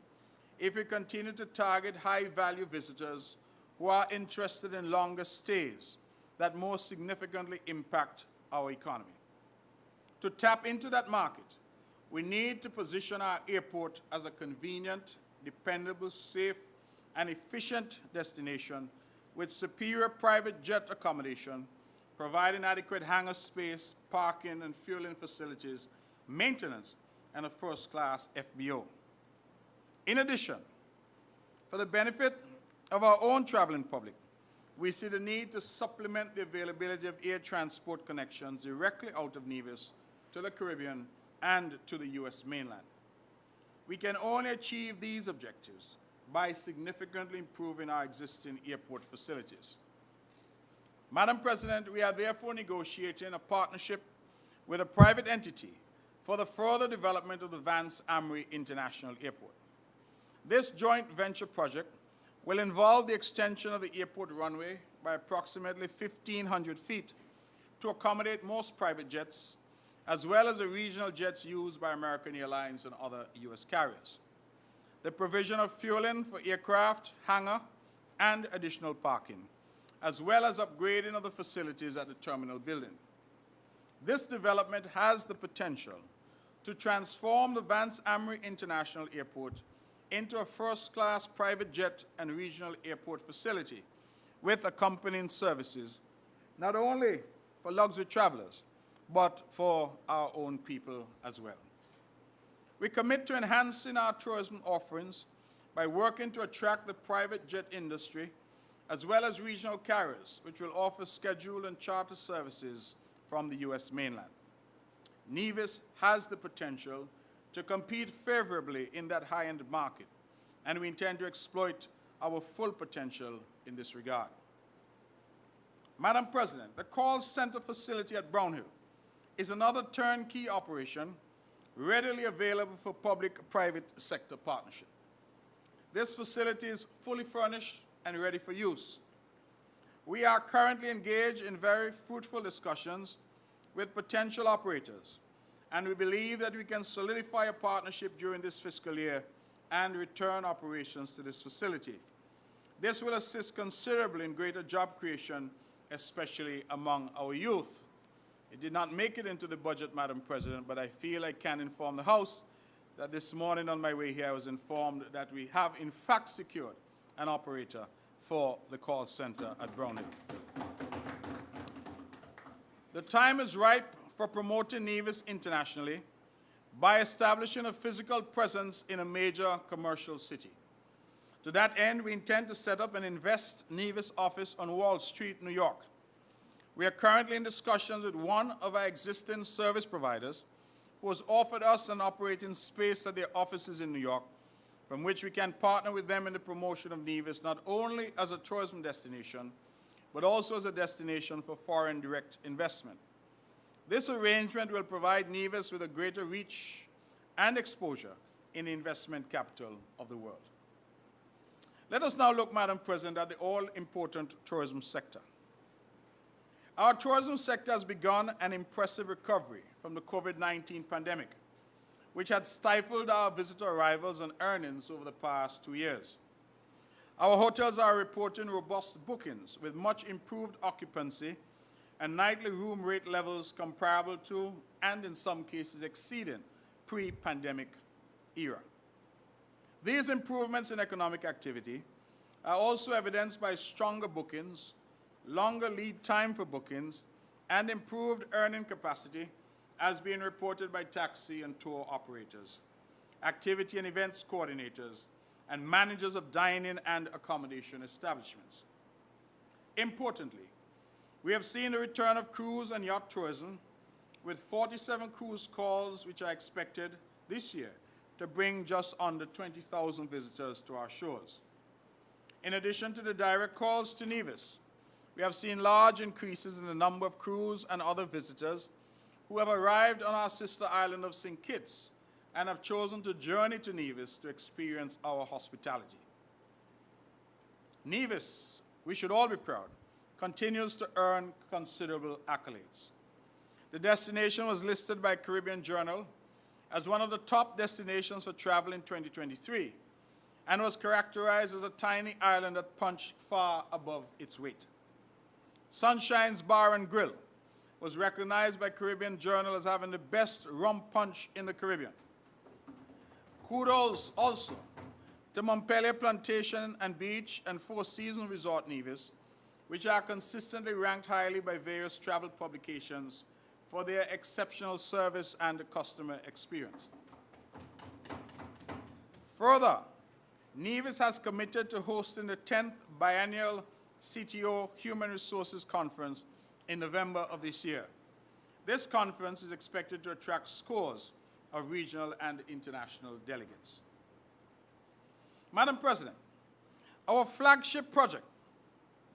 if we continue to target high-value visitors who are interested in longer stays that more significantly impact our economy. To tap into that market, we need to position our airport as a convenient, dependable, safe, and efficient destination with superior private jet accommodation, providing adequate hangar space, parking and fueling facilities, maintenance, and a first-class FBO. In addition, for the benefit of our own traveling public, we see the need to supplement the availability of air transport connections directly out of Nevis to the Caribbean and to the U.S. mainland. We can only achieve these objectives by significantly improving our existing airport facilities. Madam President, we are therefore negotiating a partnership with a private entity for the further development of the Vance Amri International Airport. This joint venture project will involve the extension of the airport runway by approximately 1,500 feet to accommodate most private jets, as well as the regional jets used by American Airlines and other U.S. carriers. The provision of fueling for aircraft, hangar, and additional parking, as well as upgrading of the facilities at the terminal building. This development has the potential to transform the Vance Amri International Airport into a first-class private jet and regional airport facility with accompanying services, not only for luxury travelers, but for our own people as well. We commit to enhancing our tourism offerings by working to attract the private jet industry as well as regional carriers, which will offer scheduled and charter services from the U.S. mainland. Nevis has the potential to compete favorably in that high-end market, and we intend to exploit our full potential in this regard. Madam President, the call center facility at Brownhill is another turnkey operation readily available for public-private sector partnership. This facility is fully furnished and ready for use. We are currently engaged in very fruitful discussions with potential operators, and we believe that we can solidify a partnership during this fiscal year and return operations to this facility. This will assist considerably in greater job creation, especially among our youth. It did not make it into the budget, Madam President, but I feel I can inform the House that this morning on my way here I was informed that we have in fact secured an operator for the call center at Brownhill. The time is ripe for promoting Nevis internationally by establishing a physical presence in a major commercial city. To that end, we intend to set up an Invest Nevis office on Wall Street, New York. We are currently in discussions with one of our existing service providers who has offered us an operating space at their offices in New York, from which we can partner with them in the promotion of Nevis not only as a tourism destination, but also as a destination for foreign direct investment. This arrangement will provide Nevis with a greater reach and exposure in the investment capital of the world. Let us now look, Madam President, at the all-important tourism sector. Our tourism sector has begun an impressive recovery from the COVID-19 pandemic, which had stifled our visitor arrivals and earnings over the past 2 years. Our hotels are reporting robust bookings with much improved occupancy and nightly room rate levels comparable to, and in some cases exceeding, pre-pandemic era. These improvements in economic activity are also evidenced by stronger bookings, longer lead time for bookings, and improved earning capacity as being reported by taxi and tour operators, activity and events coordinators, and managers of dining and accommodation establishments. Importantly, we have seen the return of cruise and yacht tourism, with 47 cruise calls which are expected this year to bring just under 20,000 visitors to our shores. In addition to the direct calls to Nevis, we have seen large increases in the number of cruise and other visitors who have arrived on our sister island of St. Kitts and have chosen to journey to Nevis to experience our hospitality. Nevis, we should all be proud, continues to earn considerable accolades. The destination was listed by Caribbean Journal as one of the top destinations for travel in 2023 and was characterized as a tiny island that punched far above its weight. Sunshine's Bar and Grill was recognized by Caribbean Journal as having the best rum punch in the Caribbean. Kudos also to Montpelier Plantation and Beach and Four Seasons Resort Nevis, which are consistently ranked highly by various travel publications for their exceptional service and customer experience. Further, Nevis has committed to hosting the 10th biennial CTO Human Resources Conference in November of this year. This conference is expected to attract scores of regional and international delegates. Madam President, our flagship project,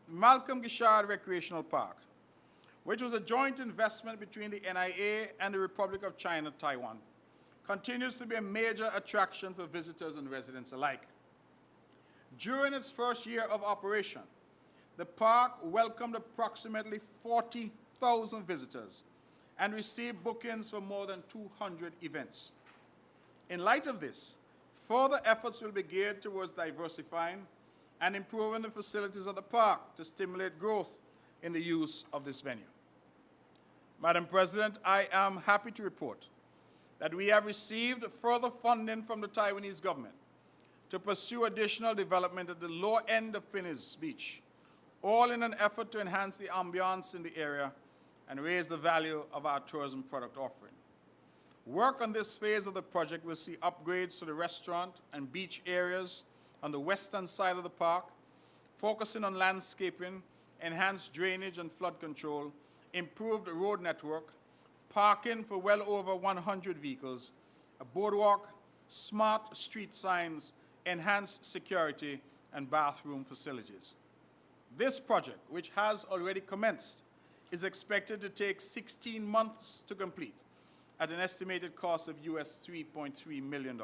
Malcolm Gishard Recreational Park, which was a joint investment between the NIA and the Republic of China, Taiwan, continues to be a major attraction for visitors and residents alike. During its first year of operation, the park welcomed approximately 40,000 visitors and received bookings for more than 200 events. In light of this, further efforts will be geared towards diversifying and improving the facilities of the park to stimulate growth in the use of this venue. Madam President, I am happy to report that we have received further funding from the Taiwanese government to pursue additional development at the lower end of Pinnis Beach, all in an effort to enhance the ambiance in the area and raise the value of our tourism product offering. Work on this phase of the project will see upgrades to the restaurant and beach areas on the western side of the park, focusing on landscaping, enhanced drainage and flood control, improved road network, parking for well over 100 vehicles, a boardwalk, smart street signs, enhanced security, and bathroom facilities. This project, which has already commenced, is expected to take 16 months to complete at an estimated cost of US $3.3 million,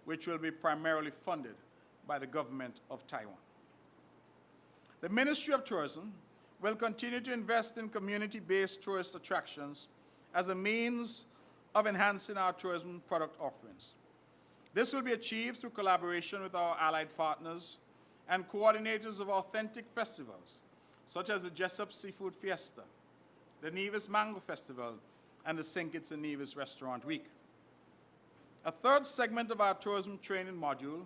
which will be primarily funded by the government of Taiwan. The Ministry of Tourism will continue to invest in community-based tourist attractions as a means of enhancing our tourism product offerings. This will be achieved through collaboration with our allied partners and coordinators of authentic festivals, such as the Jessup Seafood Fiesta, the Nevis Mango Festival, and the St. Kitts and Nevis Restaurant Week. A third segment of our tourism training module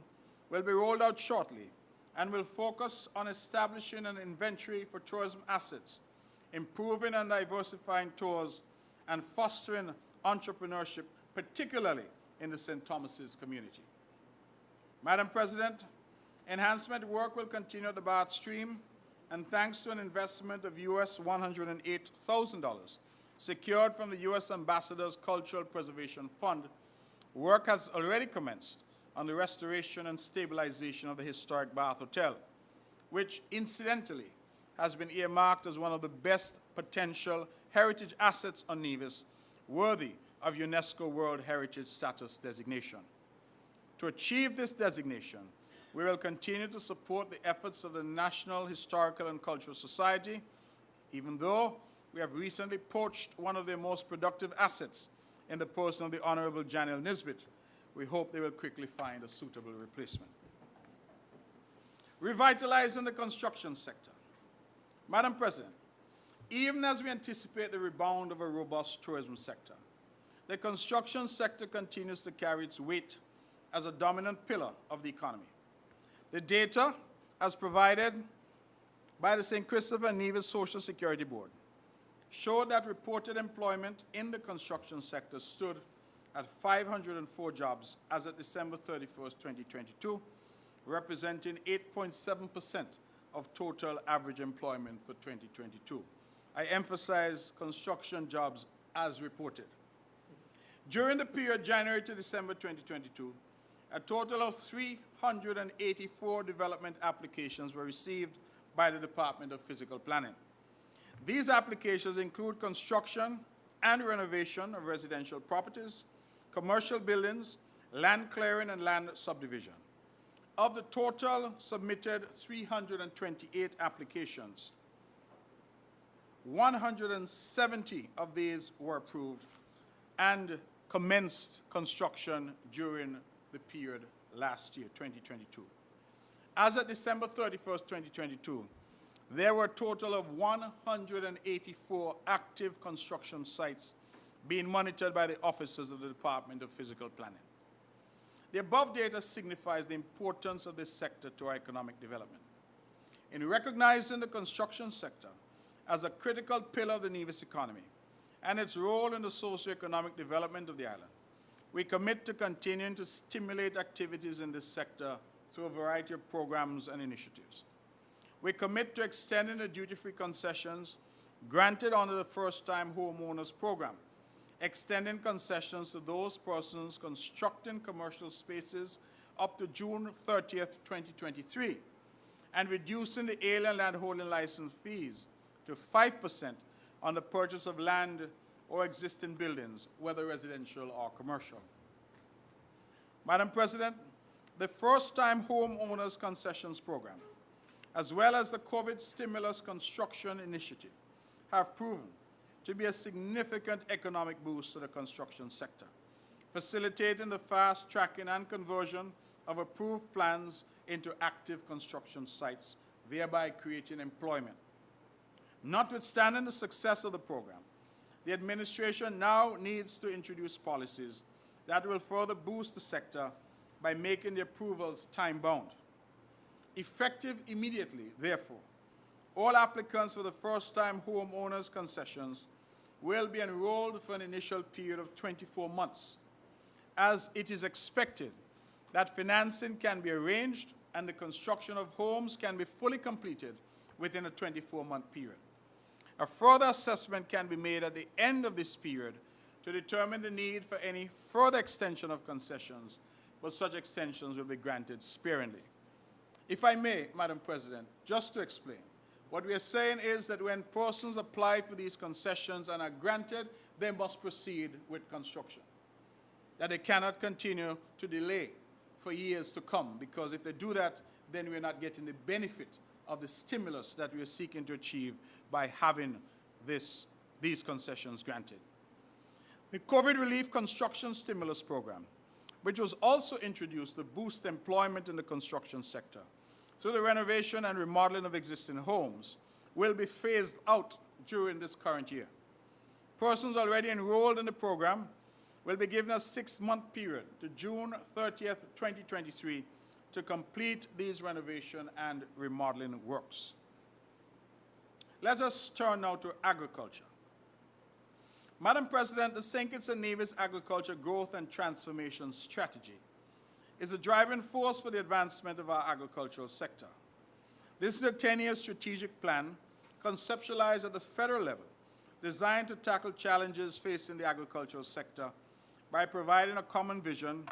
will be rolled out shortly and will focus on establishing an inventory for tourism assets, improving and diversifying tours, and fostering entrepreneurship, particularly in the St. Thomas's community. Madam President, enhancement work will continue at the Bath Stream, and thanks to an investment of US $108,000 secured from the US Ambassador's Cultural Preservation Fund, work has already commenced on the restoration and stabilization of the historic Bath Hotel, which incidentally has been earmarked as one of the best potential heritage assets on Nevis, worthy of UNESCO World Heritage Status designation. To achieve this designation, we will continue to support the efforts of the National Historical and Cultural Society, even though we have recently poached one of their most productive assets in the person of the Honorable Janelle Nisbet. We hope they will quickly find a suitable replacement. Revitalizing the construction sector. Madam President, even as we anticipate the rebound of a robust tourism sector, the construction sector continues to carry its weight as a dominant pillar of the economy. The data, as provided by the St. Christopher and Nevis Social Security Board, showed that reported employment in the construction sector stood at 504 jobs as of December 31st, 2022, representing 8.7% of total average employment for 2022. I emphasize construction jobs as reported. During the period January to December 2022, a total of 384 development applications were received by the Department of Physical Planning. These applications include construction and renovation of residential properties, commercial buildings, land clearing, and land subdivision. Of the total submitted 328 applications, 170 of these were approved and commenced construction during the period last year, 2022. As of December 31st, 2022, there were a total of 184 active construction sites being monitored by the officers of the Department of Physical Planning. The above data signifies the importance of this sector to our economic development. In recognizing the construction sector as a critical pillar of the Nevis economy and its role in the socio-economic development of the island, we commit to continuing to stimulate activities in this sector through a variety of programs and initiatives. We commit to extending the duty-free concessions granted under the First-Time Homeowners Program, extending concessions to those persons constructing commercial spaces up to June 30th, 2023, and reducing the alien landholding license fees to 5% on the purchase of land or existing buildings, whether residential or commercial. Madam President, the First-Time Homeowners Concessions Program, as well as the COVID Stimulus Construction Initiative, have proven to be a significant economic boost to the construction sector, facilitating the fast tracking and conversion of approved plans into active construction sites, thereby creating employment. Notwithstanding the success of the program, the administration now needs to introduce policies that will further boost the sector by making the approvals time-bound. Effective immediately, therefore, all applicants for the First-Time Homeowners Concessions will be enrolled for an initial period of 24 months, as it is expected that financing can be arranged and the construction of homes can be fully completed within a 24-month period. A further assessment can be made at the end of this period to determine the need for any further extension of concessions, but such extensions will be granted sparingly. If I may, Madam President, just to explain, what we are saying is that when persons apply for these concessions and are granted, they must proceed with construction. That they cannot continue to delay for years to come, because if they do that, then we're not getting the benefit of the stimulus that we are seeking to achieve by having these concessions granted. The COVID Relief Construction Stimulus Program, which was also introduced to boost employment in the construction sector through the renovation and remodeling of existing homes, will be phased out during this current year. Persons already enrolled in the program will be given a 6-month period to June 30th, 2023 to complete these renovation and remodeling works. Let us turn now to agriculture. Madam President, the St. Kitts and Nevis Agriculture Growth and Transformation Strategy is a driving force for the advancement of our agricultural sector. This is a 10-year strategic plan conceptualized at the federal level, designed to tackle challenges facing the agricultural sector by providing a common vision,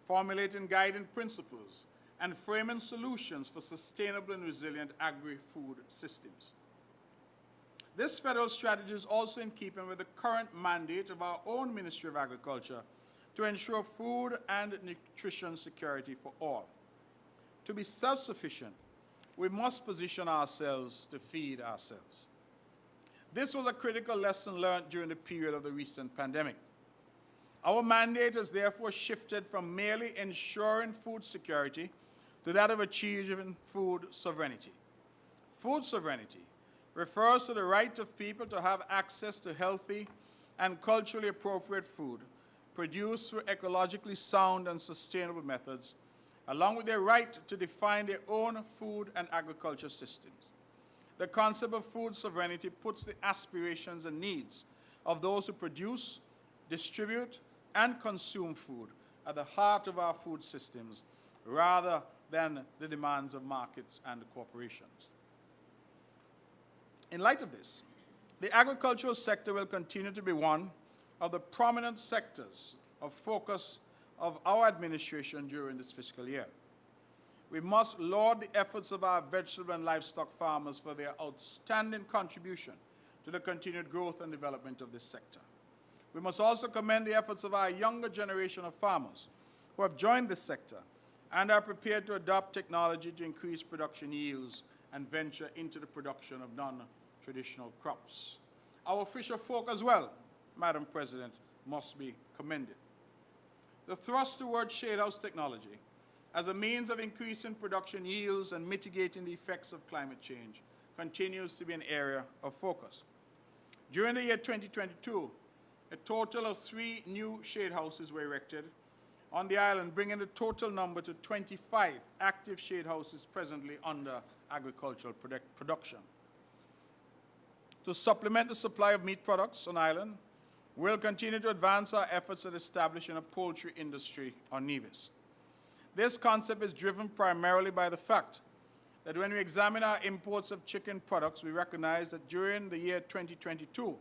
formulating guiding principles, and framing solutions for sustainable and resilient agri-food systems. This federal strategy is also in keeping with the current mandate of our own Ministry of Agriculture to ensure food and nutrition security for all. To be self-sufficient, we must position ourselves to feed ourselves. This was a critical lesson learned during the period of the recent pandemic. Our mandate has therefore shifted from merely ensuring food security to that of achieving food sovereignty. Food sovereignty refers to the right of people to have access to healthy and culturally appropriate food produced through ecologically sound and sustainable methods, along with their right to define their own food and agriculture systems. The concept of food sovereignty puts the aspirations and needs of those who produce, distribute, and consume food at the heart of our food systems, rather than the demands of markets and corporations. In light of this, the agricultural sector will continue to be one of the prominent sectors of focus of our administration during this fiscal year. We must laud the efforts of our vegetable and livestock farmers for their outstanding contribution to the continued growth and development of this sector. we must also commend the efforts of our younger generation of farmers who have joined this sector and are prepared to adopt technology to increase production yields and venture into the production of non-traditional crops. Our fisher folk as well, Madam President, must be commended. The thrust towards shadehouse technology as a means of increasing production yields and mitigating the effects of climate change continues to be an area of focus. During the year 2022, a total of 3 new shade houses were erected on the island, bringing the total number to 25 active shade houses presently under agricultural production. To supplement the supply of meat products on island, we'll continue to advance our efforts at establishing a poultry industry on Nevis. This concept is driven primarily by the fact that when we examine our imports of chicken products, we recognize that during the year 2022,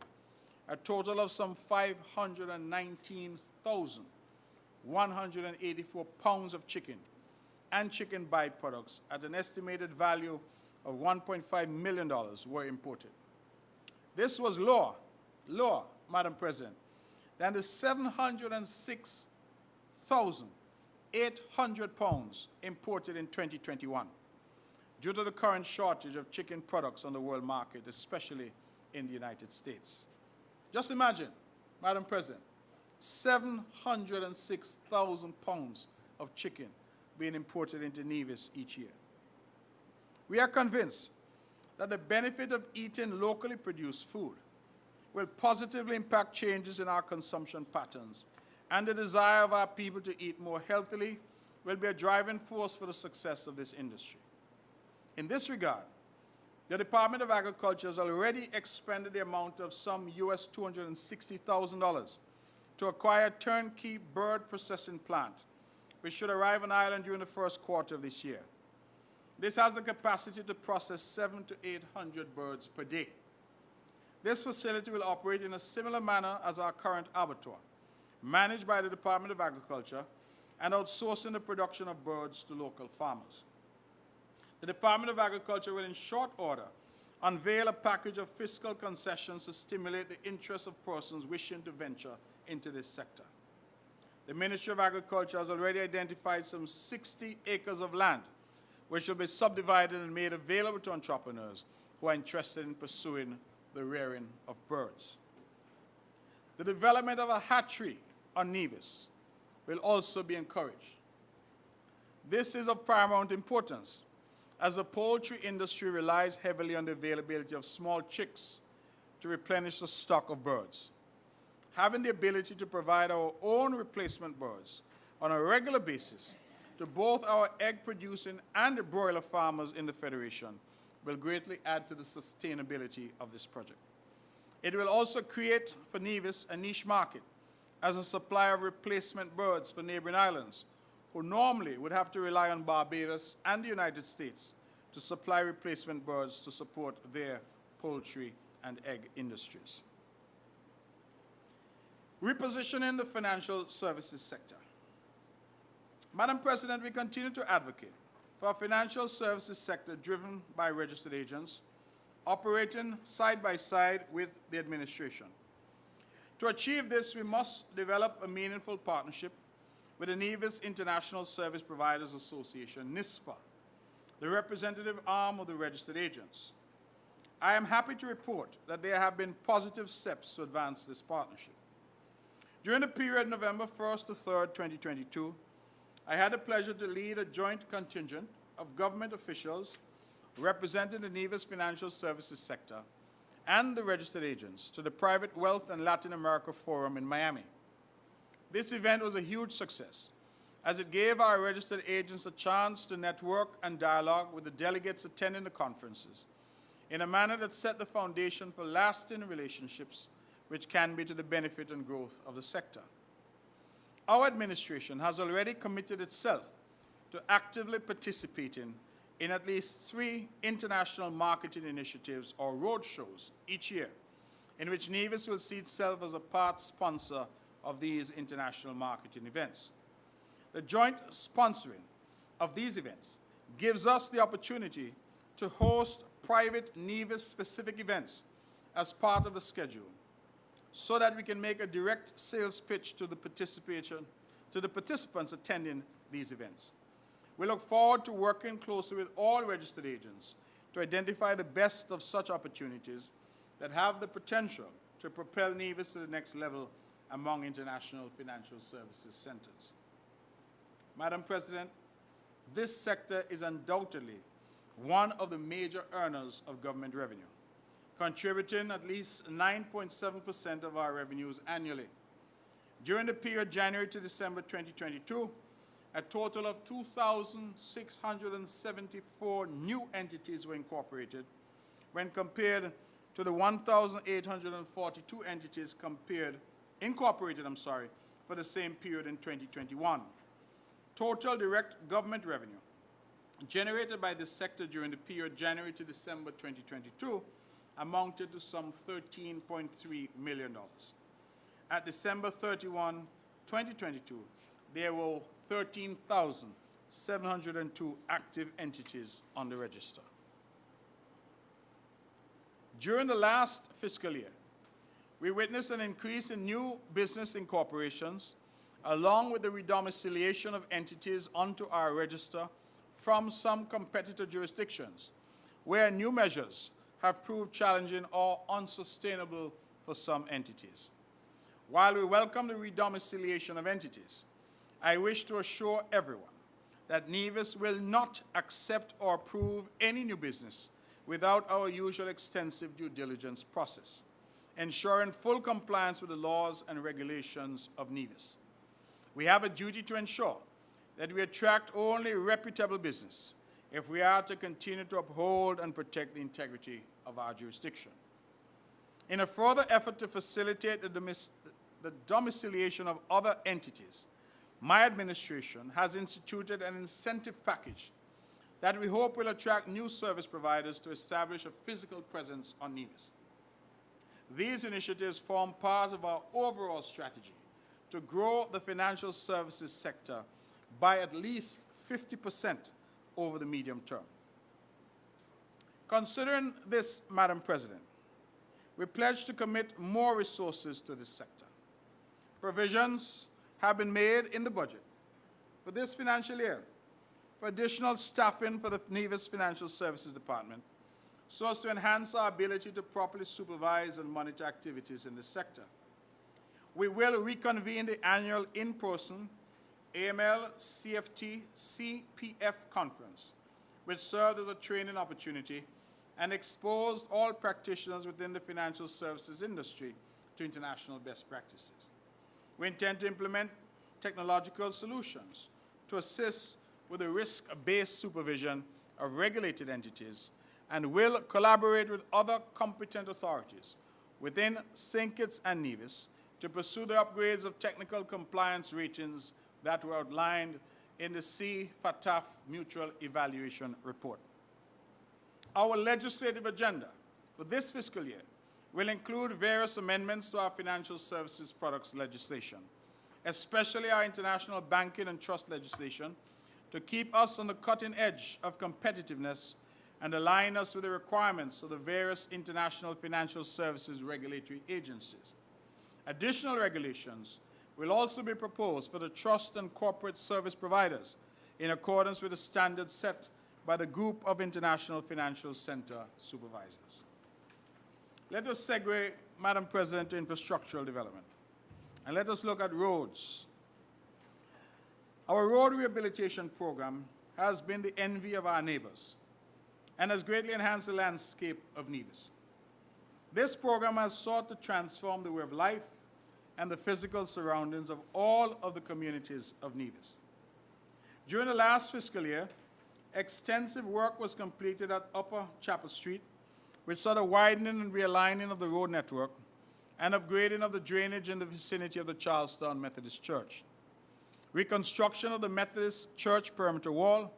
a total of some 519,184 pounds of chicken and chicken byproducts at an estimated value of $1.5 million were imported. This was lower, Madam President, than the 706,800 pounds imported in 2021 due to the current shortage of chicken products on the world market, especially in the United States. Just imagine, Madam President, 706,000 pounds of chicken being imported into Nevis each year. We are convinced that the benefit of eating locally produced food will positively impact changes in our consumption patterns, and the desire of our people to eat more healthily will be a driving force for the success of this industry. In this regard, the Department of Agriculture has already expended the amount of some US $260,000 to acquire a turnkey bird processing plant, which should arrive on island during the first quarter of this year. This has the capacity to process 700 to 800 birds per day. This facility will operate in a similar manner as our current abattoir, managed by the Department of Agriculture and outsourcing the production of birds to local farmers. The Department of Agriculture will in short order unveil a package of fiscal concessions to stimulate the interest of persons wishing to venture into this sector. The Ministry of Agriculture has already identified some 60 acres of land which will be subdivided and made available to entrepreneurs who are interested in pursuing the rearing of birds. The development of a hatchery on Nevis will also be encouraged. This is of paramount importance, as the poultry industry relies heavily on the availability of small chicks to replenish the stock of birds. Having the ability to provide our own replacement birds on a regular basis to both our egg-producing and broiler farmers in the Federation will greatly add to the sustainability of this project. It will also create for Nevis a niche market as a supplier of replacement birds for neighboring islands, who normally would have to rely on Barbados and the United States to supply replacement birds to support their poultry and egg industries. Repositioning the financial services sector. Madam President, we continue to advocate for a financial services sector driven by registered agents, operating side by side with the administration. To achieve this, we must develop a meaningful partnership with the Nevis International Service Providers Association, NISPA, the representative arm of the registered agents. I am happy to report that there have been positive steps to advance this partnership. During the period November 1st to 3rd, 2022, I had the pleasure to lead a joint contingent of government officials representing the Nevis financial services sector and the registered agents to the Private Wealth and Latin America Forum in Miami. This event was a huge success, as it gave our registered agents a chance to network and dialogue with the delegates attending the conferences in a manner that set the foundation for lasting relationships which can be to the benefit and growth of the sector. Our administration has already committed itself to actively participating in at least 3 international marketing initiatives or roadshows each year, in which Nevis will see itself as a part sponsor of these international marketing events. The joint sponsoring of these events gives us the opportunity to host private Nevis-specific events as part of the schedule. so that we can make a direct sales pitch to the participants attending these events. We look forward to working closely with all registered agents to identify the best of such opportunities that have the potential to propel Nevis to the next level among international financial services centers. Madam President, this sector is undoubtedly one of the major earners of government revenue, contributing at least 9.7% of our revenues annually. During the period January to December 2022, a total of 2,674 new entities were incorporated when compared to the 1,842 entities incorporated for the same period in 2021. Total direct government revenue generated by this sector during the period January to December 2022 amounted to some $13.3 million. At December 31, 2022, there were 13,702 active entities on the register. During the last fiscal year, we witnessed an increase in new business incorporations, along with the redomiciliation of entities onto our register from some competitor jurisdictions, where new measures have proved challenging or unsustainable for some entities. While we welcome the redomiciliation of entities, I wish to assure everyone that Nevis will not accept or approve any new business without our usual extensive due diligence process, ensuring full compliance with the laws and regulations of Nevis. We have a duty to ensure that we attract only reputable business if we are to continue to uphold and protect the integrity of our jurisdiction. In a further effort to facilitate the domiciliation of other entities, my administration has instituted an incentive package that we hope will attract new service providers to establish a physical presence on Nevis. These initiatives form part of our overall strategy to grow the financial services sector by at least 50% over the medium term. Considering this, Madam President, we pledge to commit more resources to this sector. Provisions have been made in the budget for this financial year for additional staffing for the Nevis Financial Services Department so as to enhance our ability to properly supervise and monitor activities in this sector. We will reconvene the annual in-person AML CFT CPF conference, which served as a training opportunity and exposed all practitioners within the financial services industry to international best practices. We intend to implement technological solutions to assist with the risk-based supervision of regulated entities and will collaborate with other competent authorities within St. Kitts and Nevis to pursue the upgrades of technical compliance ratings that were outlined in the CFATF Mutual Evaluation Report. Our legislative agenda for this fiscal year will include various amendments to our financial services products legislation, especially our international banking and trust legislation, to keep us on the cutting edge of competitiveness and align us with the requirements of the various international financial services regulatory agencies. Additional regulations will also be proposed for the trust and corporate service providers in accordance with the standards set by the Group of International Financial Center Supervisors. Let us segue, Madam President, to infrastructural development, and let us look at roads. Our road rehabilitation program has been the envy of our neighbors and has greatly enhanced the landscape of Nevis. This program has sought to transform the way of life and the physical surroundings of all of the communities of Nevis. During the last fiscal year, extensive work was completed at Upper Chapel Street, which saw the widening and realigning of the road network and upgrading of the drainage in the vicinity of the Charlestown Methodist Church, reconstruction of the Methodist Church perimeter wall,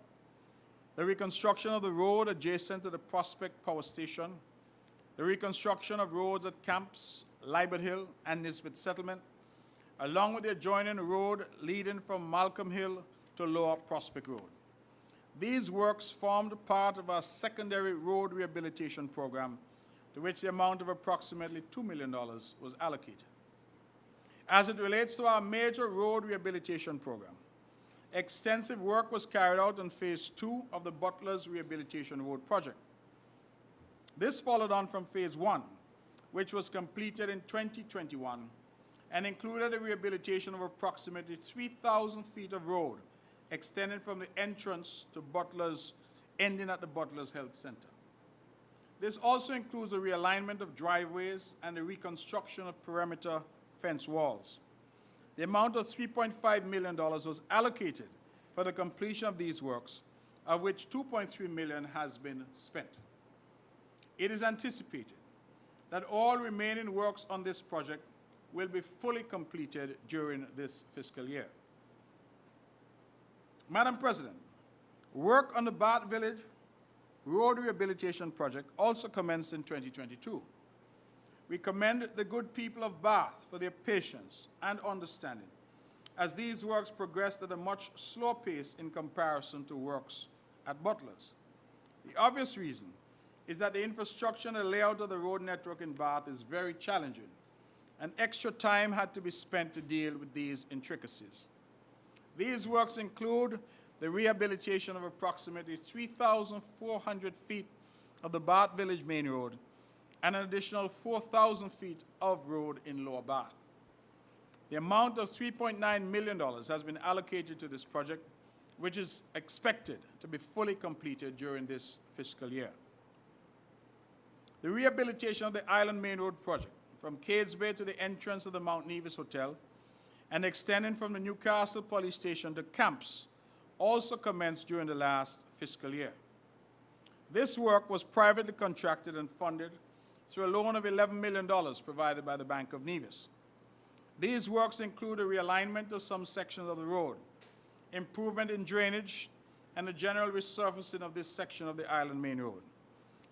the reconstruction of the road adjacent to the Prospect Power Station, the reconstruction of roads at Camps, Libert Hill, and Nisbet Settlement, along with the adjoining road leading from Malcolm Hill to Lower Prospect Road. These works formed part of our secondary road rehabilitation program, to which the amount of approximately $2 million was allocated. As it relates to our major road rehabilitation program, extensive work was carried out on Phase 2 of the Butler's Rehabilitation Road project. This followed on from Phase 1, which was completed in 2021 and included a rehabilitation of approximately 3,000 feet of road extending from the entrance to Butler's, ending at the Butler's Health Center. This also includes a realignment of driveways and the reconstruction of perimeter fence walls. The amount of $3.5 million was allocated for the completion of these works, of which $2.3 million has been spent. It is anticipated that all remaining works on this project will be fully completed during this fiscal year. Madam President, work on the Bath Village Road Rehabilitation Project also commenced in 2022. We commend the good people of Bath for their patience and understanding as these works progressed at a much slower pace in comparison to works at Butler's. The obvious reason is that the infrastructure and the layout of the road network in Bath is very challenging, and extra time had to be spent to deal with these intricacies. These works include the rehabilitation of approximately 3,400 feet of the Bath Village Main Road and an additional 4,000 feet of road in Lower Bath. The amount of $3.9 million has been allocated to this project, which is expected to be fully completed during this fiscal year. The rehabilitation of the Island Main Road project from Cades Bay to the entrance of the Mount Nevis Hotel and extending from the Newcastle Police Station to camps also commenced during the last fiscal year. This work was privately contracted and funded through a loan of $11 million provided by the Bank of Nevis. These works include a realignment of some sections of the road, improvement in drainage, and the general resurfacing of this section of the Island Main Road.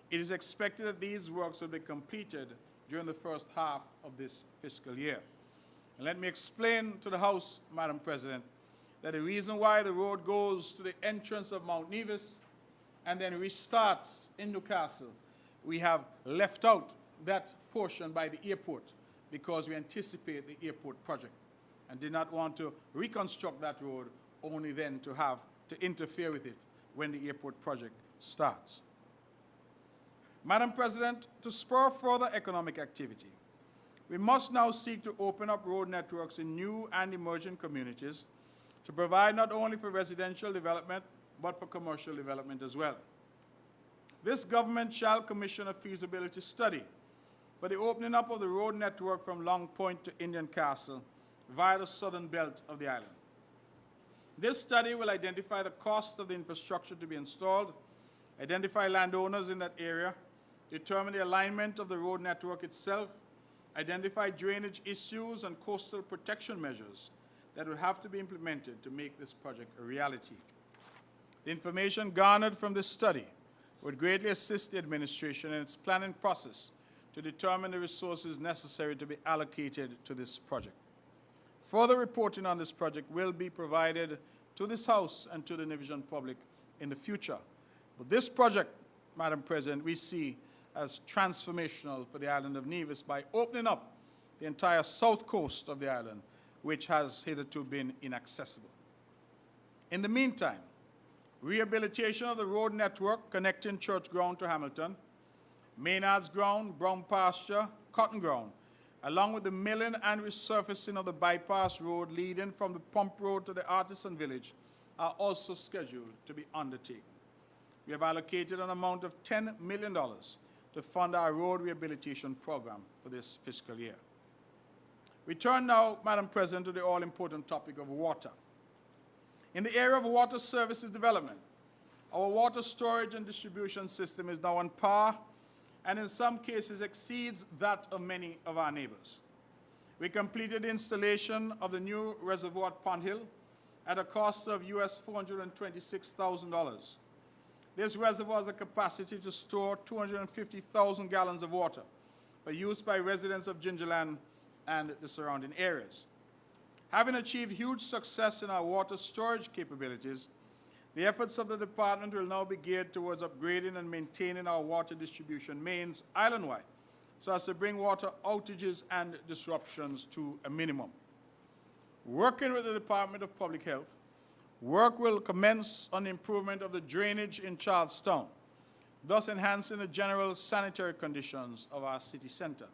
It is expected that these works will be completed during the first half of this fiscal year. And let me explain to the House, Madam President, that the reason why the road goes to the entrance of Mount Nevis and then restarts in Newcastle, we have left out that portion by the airport because we anticipate the airport project and did not want to reconstruct that road only then to have to interfere with it when the airport project starts. Madam President, to spur further economic activity, we must now seek to open up road networks in new and emerging communities to provide not only for residential development, but for commercial development as well. This government shall commission a feasibility study for the opening up of the road network from Long Point to Indian Castle via the southern belt of the island. This study will identify the cost of the infrastructure to be installed, identify landowners in that area, determine the alignment of the road network itself, identify drainage issues and coastal protection measures that will have to be implemented to make this project a reality. The information garnered from this study would greatly assist the administration in its planning process to determine the resources necessary to be allocated to this project. Further reporting on this project will be provided to this House and to the Nevision public in the future. But this project, Madam President, we see as transformational for the island of Nevis by opening up the entire south coast of the island, which has hitherto been inaccessible. In the meantime, rehabilitation of the road network connecting Church Ground to Hamilton, Maynard's Ground, Brown Pasture, Cotton Ground, along with the milling and resurfacing of the bypass road leading from the Pump Road to the Artisan Village are also scheduled to be undertaken. We have allocated an amount of $10 million to fund our road rehabilitation program for this fiscal year. We turn now, Madam President, to the all-important topic of water. In the area of water services development, our water storage and distribution system is now on par and in some cases exceeds that of many of our neighbors. We completed the installation of the new reservoir at Pond Hill at a cost of US $426,000. This reservoir has a capacity to store 250,000 gallons of water for use by residents of Gingerland and the surrounding areas. Having achieved huge success in our water storage capabilities, The efforts of the department will now be geared towards upgrading and maintaining our water distribution mains island-wide, so as to bring water outages and disruptions to a minimum. Working with the Department of Public Health, work will commence on the improvement of the drainage in Charlestown, thus enhancing the general sanitary conditions of our city center.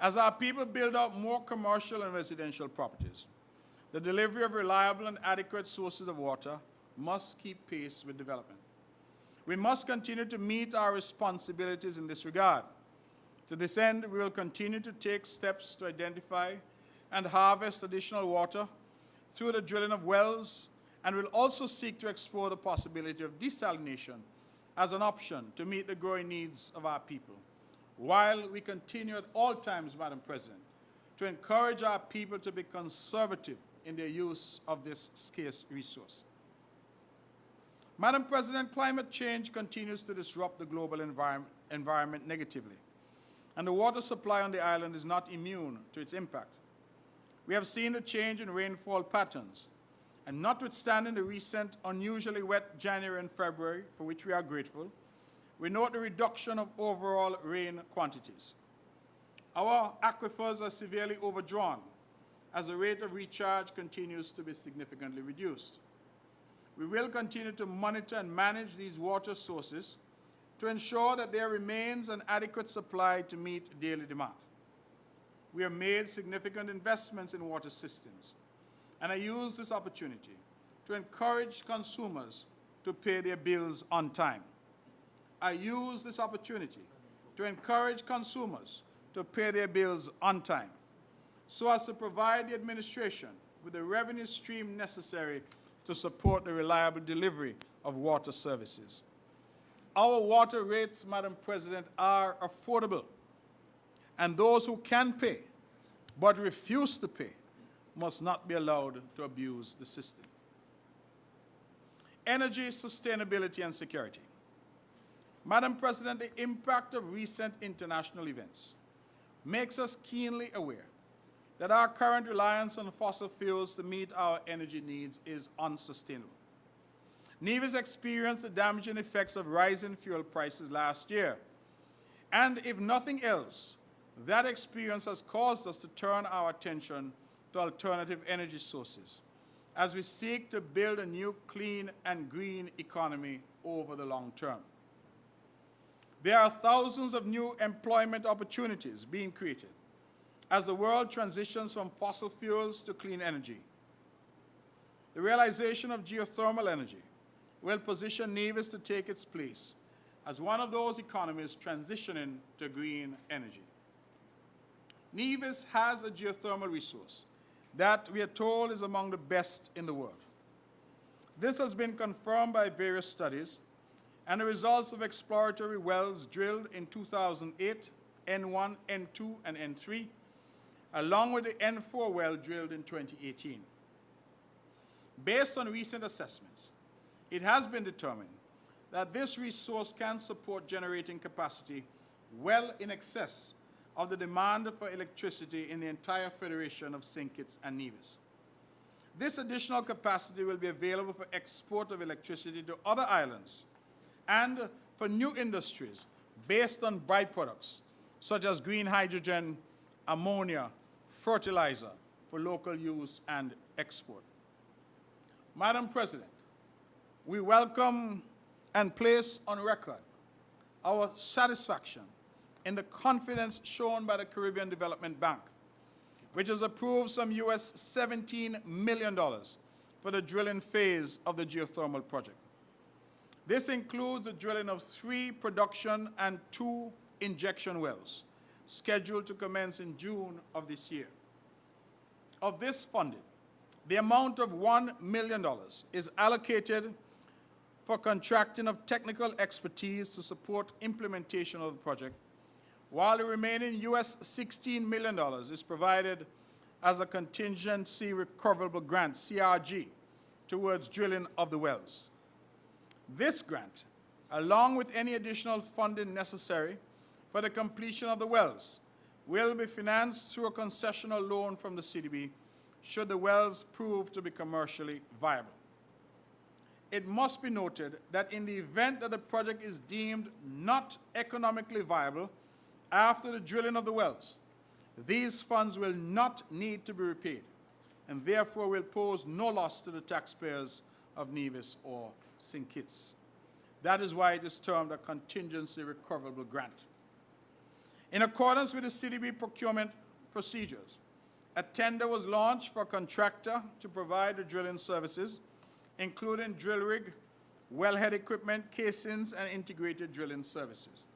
As our people build out more commercial and residential properties, the delivery of reliable and adequate sources of water must keep pace with development. We must continue to meet our responsibilities in this regard. To this end, we will continue to take steps to identify and harvest additional water through the drilling of wells, and will also seek to explore the possibility of desalination as an option to meet the growing needs of our people, while we continue at all times, Madam President, to encourage our people to be conservative in their use of this scarce resource. Madam President, climate change continues to disrupt the global environment negatively, and the water supply on the island is not immune to its impact. We have seen a change in rainfall patterns, and notwithstanding the recent unusually wet January and February, for which we are grateful, we note the reduction of overall rain quantities. Our aquifers are severely overdrawn as the rate of recharge continues to be significantly reduced. We will continue to monitor and manage these water sources to ensure that there remains an adequate supply to meet daily demand. We have made significant investments in water systems, and I use this opportunity to encourage consumers to pay their bills on time. I use this opportunity to encourage consumers to pay their bills on time, so as to provide the administration with the revenue stream necessary to support the reliable delivery of water services. Our water rates, Madam President, are affordable, and those who can pay but refuse to pay must not be allowed to abuse the system. Energy, sustainability, and security. Madam President, the impact of recent international events makes us keenly aware that our current reliance on fossil fuels to meet our energy needs is unsustainable. Nevis experienced the damaging effects of rising fuel prices last year, and if nothing else, that experience has caused us to turn our attention to alternative energy sources as we seek to build a new clean and green economy over the long term. There are thousands of new employment opportunities being created as the world transitions from fossil fuels to clean energy. The realization of geothermal energy will position Nevis to take its place as one of those economies transitioning to green energy. Nevis has a geothermal resource that we are told is among the best in the world. This has been confirmed by various studies, and the results of exploratory wells drilled in 2008, N1, N2, and N3, along with the N4 well drilled in 2018. Based on recent assessments, it has been determined that this resource can support generating capacity well in excess of the demand for electricity in the entire Federation of St. Kitts and Nevis. This additional capacity will be available for export of electricity to other islands and for new industries based on byproducts such as green hydrogen, ammonia, fertilizer for local use and export. Madam President, we welcome and place on record our satisfaction in the confidence shown by the Caribbean Development Bank, which has approved some US $17 million for the drilling phase of the geothermal project. This includes the drilling of 3 production and 2 injection wells, scheduled to commence in June of this year. Of this funding, the amount of $1 million is allocated for contracting of technical expertise to support implementation of the project, while the remaining US $16 million is provided as a contingency recoverable grant, CRG, towards drilling of the wells. This grant, along with any additional funding necessary for the completion of the wells, will be financed through a concessional loan from the CDB should the wells prove to be commercially viable. it must be noted that in the event that the project is deemed not economically viable after the drilling of the wells, these funds will not need to be repaid and therefore will pose no loss to the taxpayers of Nevis or St. Kitts. That is why it is termed a contingency recoverable grant. In accordance with the CDB procurement procedures, a tender was launched for a contractor to provide the drilling services, including drill rig, wellhead equipment, casings, and integrated drilling services.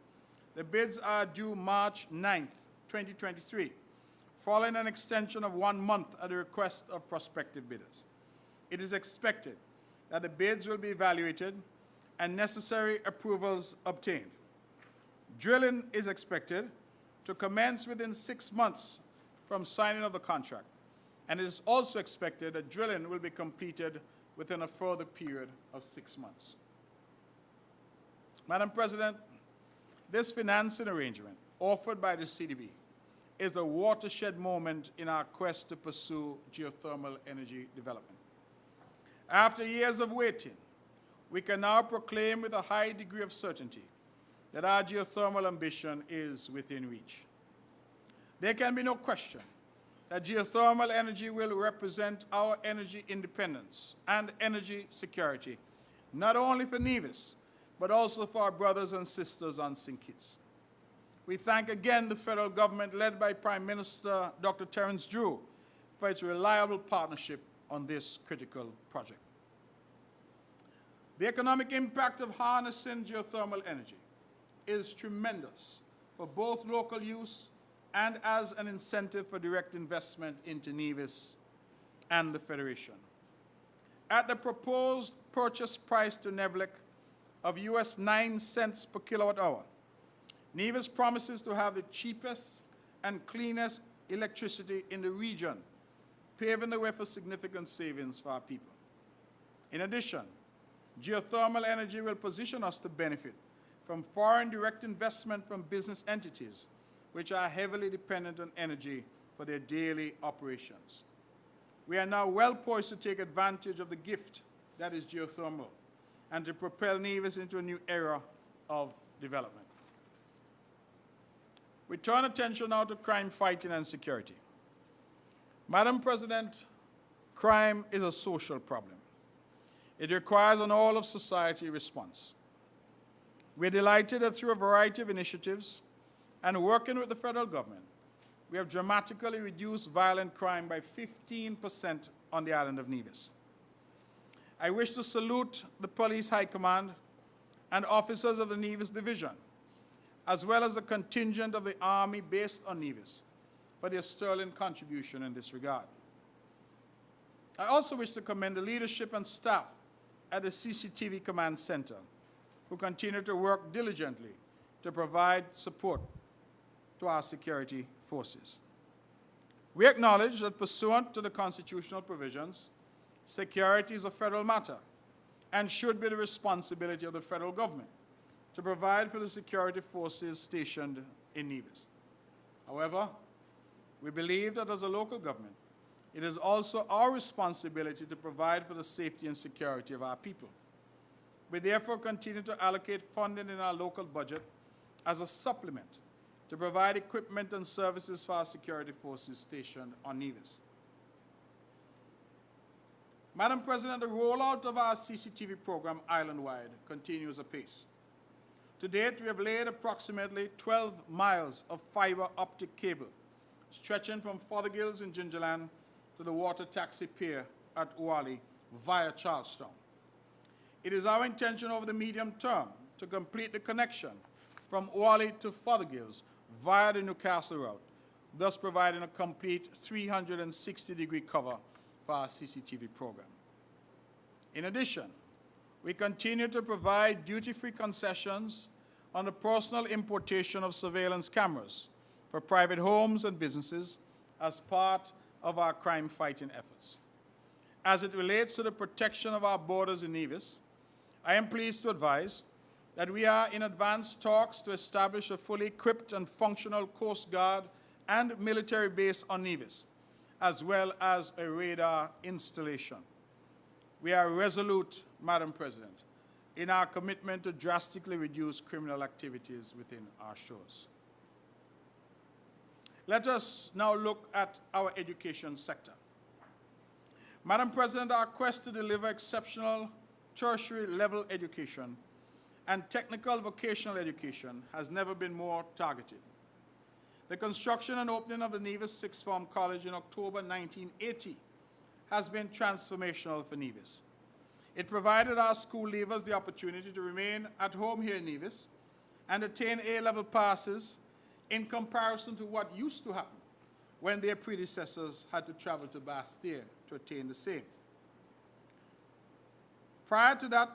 The bids are due March 9th, 2023, following an extension of 1 month at the request of prospective bidders. It is expected that the bids will be evaluated and necessary approvals obtained. Drilling is expected to commence within 6 months from signing of the contract, and it is also expected that drilling will be completed within a further period of 6 months. Madam President, this financing arrangement offered by the CDB is a watershed moment in our quest to pursue geothermal energy development. After years of waiting, we can now proclaim with a high degree of certainty that our geothermal ambition is within reach. There can be no question that geothermal energy will represent our energy independence and energy security, not only for Nevis, but also for our brothers and sisters on St. Kitts. We thank again the federal government led by Prime Minister Dr. Terence Drew for its reliable partnership on this critical project. The economic impact of harnessing geothermal energy is tremendous for both local use and as an incentive for direct investment into Nevis and the Federation. At the proposed purchase price to Nevlec of US 9 cents per kilowatt hour, Nevis promises to have the cheapest and cleanest electricity in the region, paving the way for significant savings for our people. In addition, geothermal energy will position us to benefit from foreign direct investment from business entities which are heavily dependent on energy for their daily operations. We are now well poised to take advantage of the gift that is geothermal and to propel Nevis into a new era of development. We turn attention now to crime fighting and security. Madam President, crime is a social problem. It requires an all-of-society response. We're delighted that through a variety of initiatives and working with the federal government, we have dramatically reduced violent crime by 15% on the island of Nevis. I wish to salute the Police High Command and officers of the Nevis Division, as well as the contingent of the Army based on Nevis, for their sterling contribution in this regard. I also wish to commend the leadership and staff at the CCTV Command Center, who continue to work diligently to provide support to our security forces. We acknowledge that pursuant to the constitutional provisions, security is a federal matter and should be the responsibility of the federal government to provide for the security forces stationed in Nevis. However, we believe that as a local government, it is also our responsibility to provide for the safety and security of our people. We therefore continue to allocate funding in our local budget as a supplement to provide equipment and services for our security forces stationed on Nevis. Madam President, the rollout of our CCTV program island-wide continues apace. To date, we have laid approximately 12 miles of fiber optic cable stretching from Fothergills in Gingerland to the water taxi pier at Uwali via Charlestown. It is our intention over the medium term to complete the connection from Uwali to Fothergills via the Newcastle route, thus providing a complete 360-degree cover for our CCTV program. In addition, we continue to provide duty-free concessions on the personal importation of surveillance cameras for private homes and businesses as part of our crime-fighting efforts. As it relates to the protection of our borders in Nevis, I am pleased to advise that we are in advanced talks to establish a fully equipped and functional Coast Guard and military base on Nevis, as well as a radar installation. We are resolute Madam President, in our commitment to drastically reduce criminal activities within our shores. Let us now look at our education sector. Madam President, our quest to deliver exceptional tertiary level education and technical vocational education has never been more targeted. The construction and opening of the Nevis Sixth Form College in October 1980 has been transformational for Nevis. It provided our school leavers the opportunity to remain at home here in Nevis and attain A-level passes in comparison to what used to happen when their predecessors had to travel to Bastille to attain the same. Prior to that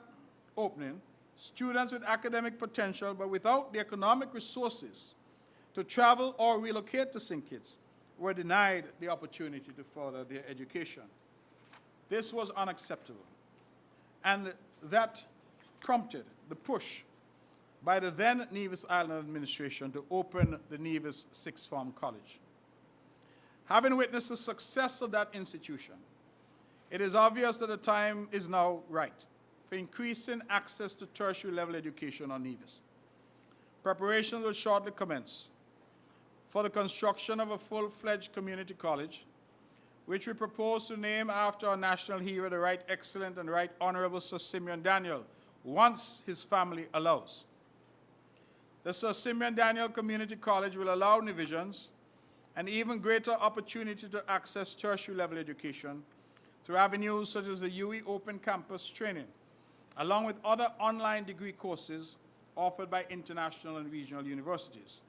opening, students with academic potential but without the economic resources to travel or relocate to St. Kitts were denied the opportunity to further their education. This was unacceptable, and that prompted the push by the then Nevis Island administration to open the Nevis Sixth Form College. Having witnessed the success of that institution, it is obvious that the time is now right for increasing access to tertiary level education on Nevis. Preparations will shortly commence for the construction of a full-fledged community college, which we propose to name after our national hero, the Right Excellent and Right Honorable Sir Simeon Daniel, once his family allows. The Sir Simeon Daniel Community College will allow Nevisians an even greater opportunity to access tertiary level education through avenues such as the UE Open Campus training, along with other online degree courses offered by international and regional universities.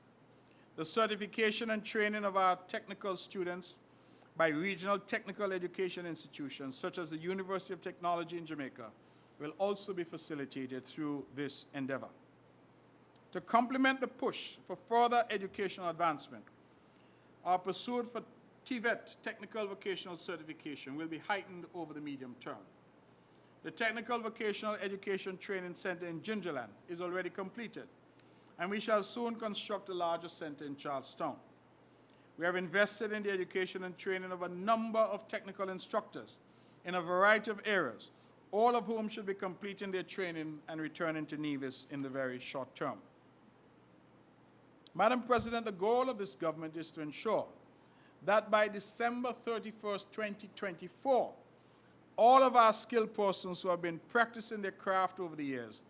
The certification and training of our technical students by regional technical education institutions such as the University of Technology in Jamaica will also be facilitated through this endeavor. To complement the push for further educational advancement, our pursuit for TVET, Technical Vocational Certification, will be heightened over the medium term. The Technical Vocational Education Training Center in Gingerland is already completed, and we shall soon construct a larger center in Charlestown. We have invested in the education and training of a number of technical instructors in a variety of areas, all of whom should be completing their training and returning to Nevis in the very short term. Madam President, the goal of this government is to ensure that by December 31st, 2024, all of our skilled persons who have been practicing their craft over the years,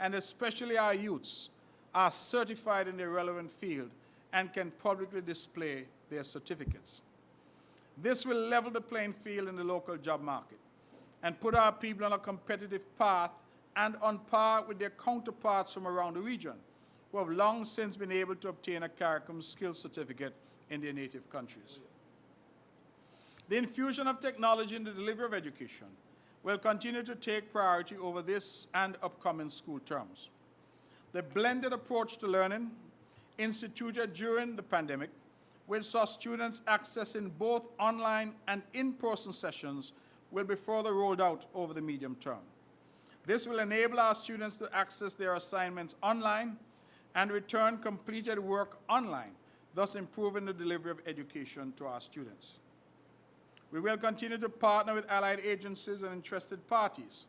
and especially our youths, are certified in their relevant field and can publicly display their certificates. This will level the playing field in the local job market and put our people on a competitive path and on par with their counterparts from around the region who have long since been able to obtain a CARICOM skills certificate in their native countries. The infusion of technology in the delivery of education will continue to take priority over this and upcoming school terms. The blended approach to learning, instituted during the pandemic, which saw students accessing both online and in-person sessions, will be further rolled out over the medium term. This will enable our students to access their assignments online and return completed work online, thus improving the delivery of education to our students. We will continue to partner with allied agencies and interested parties,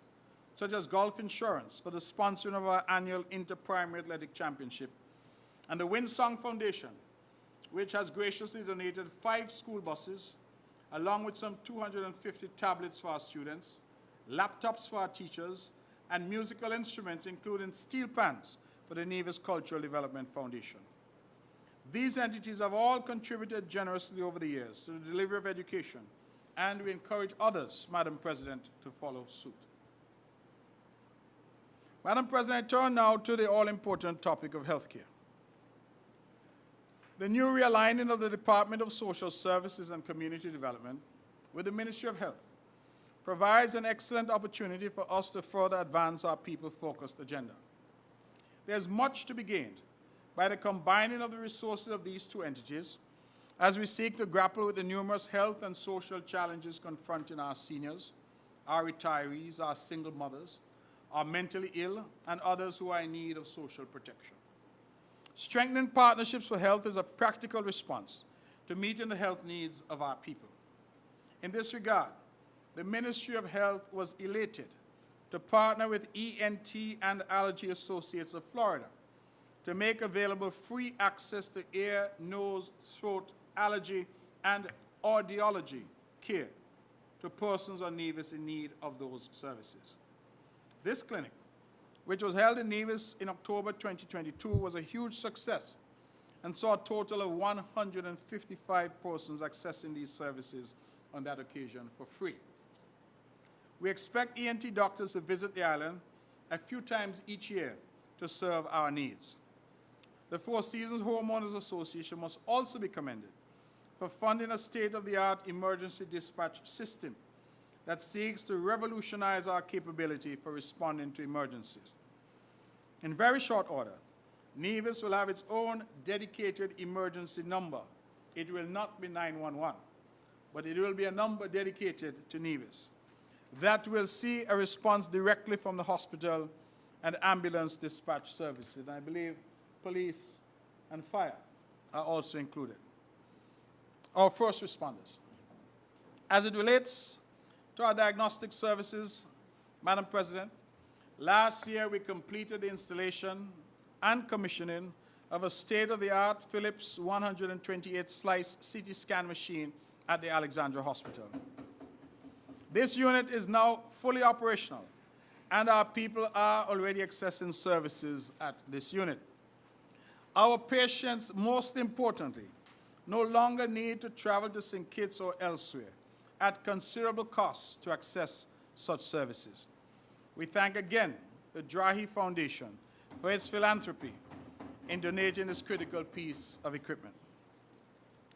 such as Gulf Insurance, for the sponsoring of our annual Inter-Primary Athletic Championship, and the Winsong Foundation, which has graciously donated 5 school buses, along with some 250 tablets for our students, laptops for our teachers, and musical instruments, including steel pans, for the Nevis Cultural Development Foundation. These entities have all contributed generously over the years to the delivery of education, and we encourage others, Madam President, to follow suit. Madam President, I turn now to the all-important topic of healthcare. The new realigning of the Department of Social Services and Community Development with the Ministry of Health provides an excellent opportunity for us to further advance our people-focused agenda. There's much to be gained by the combining of the resources of these two entities as we seek to grapple with the numerous health and social challenges confronting our seniors, our retirees, our single mothers, our mentally ill, and others who are in need of social protection. Strengthening partnerships for health is a practical response to meeting the health needs of our people. In this regard, the Ministry of Health was elated to to partner with ENT and Allergy Associates of Florida to make available free access to ear, nose, throat, allergy, and audiology care to persons on Nevis in need of those services. This clinic, which was held in Nevis in October 2022, was a huge success and saw a total of 155 persons accessing these services on that occasion for free. We expect ENT doctors to visit the island a few times each year to serve our needs. The Four Seasons Homeowners Association must also be commended for funding a state-of-the-art emergency dispatch system that seeks to revolutionize our capability for responding to emergencies. In very short order, Nevis will have its own dedicated emergency number. It will not be 911, but it will be a number dedicated to Nevis. That will see a response directly from the hospital and ambulance dispatch services. And I believe police and fire are also included. Our first responders. As it relates to our diagnostic services, Madam President, last year we completed the installation and commissioning of a state-of-the-art Philips 128-slice CT scan machine at the Alexandra Hospital. This unit is now fully operational, and our people are already accessing services at this unit. Our patients, most importantly, no longer need to travel to St. Kitts or elsewhere at considerable costs to access such services. We thank again the Drahi Foundation for its philanthropy in donating this critical piece of equipment.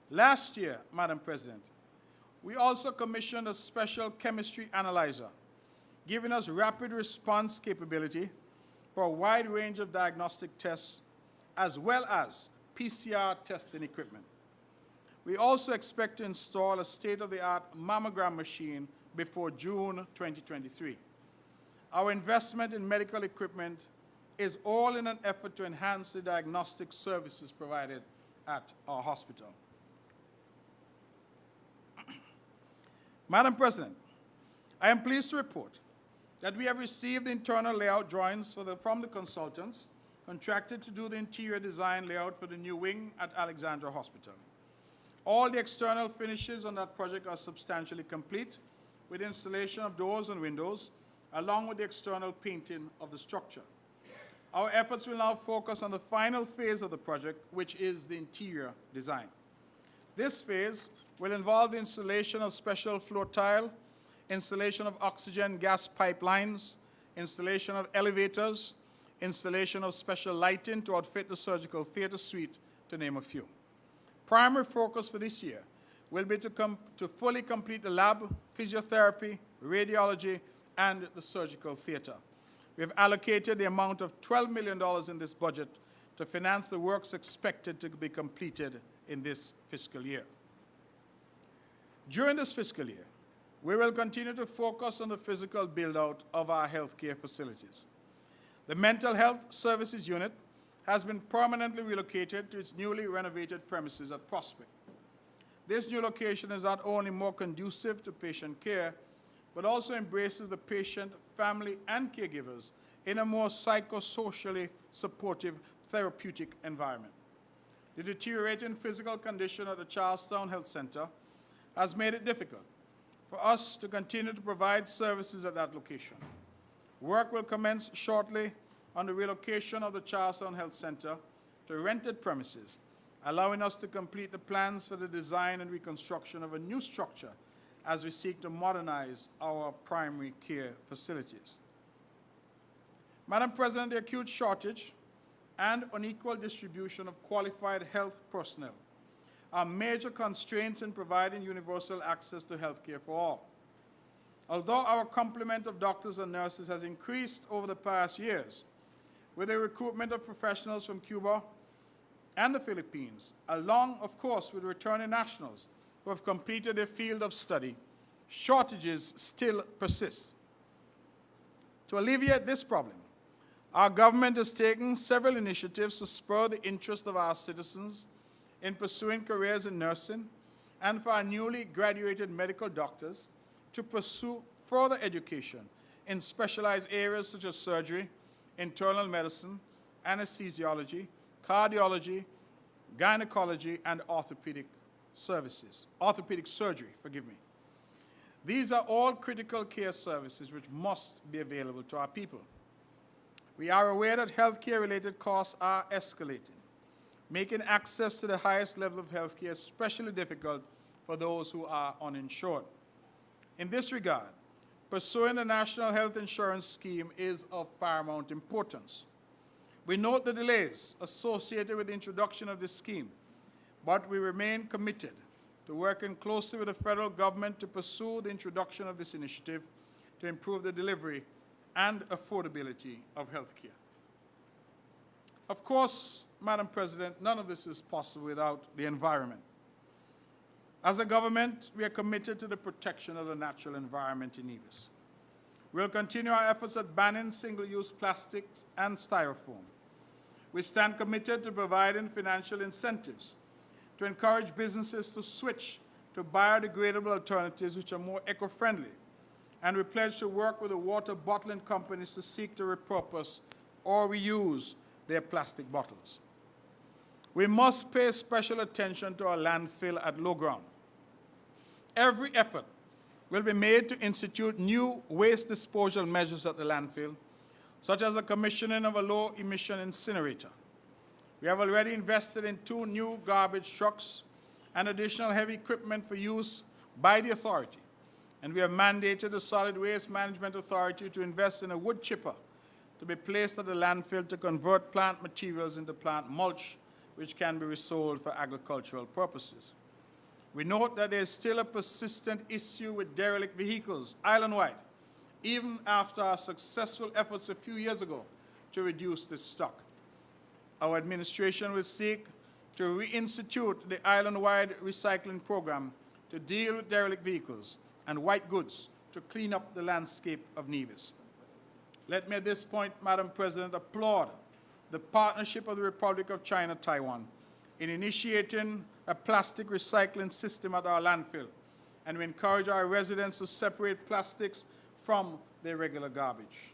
Last year, Madam President, we also commissioned a special chemistry analyzer, giving us rapid response capability for a wide range of diagnostic tests, as well as PCR testing equipment. We also expect to install a state-of-the-art mammogram machine before June 2023. Our investment in medical equipment is all in an effort to enhance the diagnostic services provided at our hospital. Madam President, I am pleased to report that we have received the internal layout drawings from the consultants contracted to do the interior design layout for the new wing at Alexandra Hospital. All the external finishes on that project are substantially complete, with installation of doors and windows, along with the external painting of the structure. Our efforts will now focus on the final phase of the project, which is the interior design. This phase will involve the installation of special floor tile, installation of oxygen gas pipelines, installation of elevators, installation of special lighting to outfit the surgical theater suite, to name a few. Primary focus for this year will be to fully complete the lab, physiotherapy, radiology, and the surgical theater. We have allocated the amount of $12 million in this budget to finance the works expected to be completed in this fiscal year. During this fiscal year, we will continue to focus on the physical build-out of our healthcare facilities. The Mental Health Services Unit has been permanently relocated to its newly renovated premises at Prospect. This new location is not only more conducive to patient care, but also embraces the patient, family, and caregivers in a more psychosocially supportive therapeutic environment. The deteriorating physical condition at the Charlestown Health Center has made it difficult for us to continue to provide services at that location. Work will commence shortly on the relocation of the Charlestown Health Center to rented premises, allowing us to complete the plans for the design and reconstruction of a new structure as we seek to modernize our primary care facilities. Madam President, the acute shortage and unequal distribution of qualified health personnel are major constraints in providing universal access to health care for all. Although our complement of doctors and nurses has increased over the past years, with the recruitment of professionals from Cuba and the Philippines, along, of course, with returning nationals who have completed their field of study, shortages still persist. To alleviate this problem, our government has taken several initiatives to spur the interest of our citizens in pursuing careers in nursing, and for our newly graduated medical doctors to pursue further education in specialized areas such as surgery, internal medicine, anesthesiology, cardiology, gynecology, and orthopedic surgery, forgive me. These are all critical care services which must be available to our people. We are aware that healthcare-related costs are escalating, making access to the highest level of healthcare especially difficult for those who are uninsured. In this regard, pursuing the National Health Insurance Scheme is of paramount importance. We note the delays associated with the introduction of this scheme, but we remain committed to working closely with the federal government to pursue the introduction of this initiative to improve the delivery and affordability of health care. Of course, Madam President, none of this is possible without the environment. As a government, we are committed to the protection of the natural environment in Nevis. We'll continue our efforts at banning single-use plastics and styrofoam. We stand committed to providing financial incentives to encourage businesses to switch to biodegradable alternatives which are more eco-friendly, and we pledge to work with the water bottling companies to seek to repurpose or reuse their plastic bottles. We must pay special attention to our landfill at low ground. Every effort will be made to institute new waste disposal measures at the landfill, such as the commissioning of a low-emission incinerator. We have already invested in 2 new garbage trucks and additional heavy equipment for use by the authority, and we have mandated the Solid Waste Management Authority to invest in a wood chipper to be placed at the landfill to convert plant materials into plant mulch, which can be resold for agricultural purposes. We note that there is still a persistent issue with derelict vehicles island-wide, even after our successful efforts a few years ago to reduce this stock. Our administration will seek to reinstitute the island-wide recycling program to deal with derelict vehicles and white goods to clean up the landscape of Nevis. Let me at this point, Madam President, applaud the partnership of the Republic of China, Taiwan, in initiating a plastic recycling system at our landfill, and we encourage our residents to separate plastics from their regular garbage.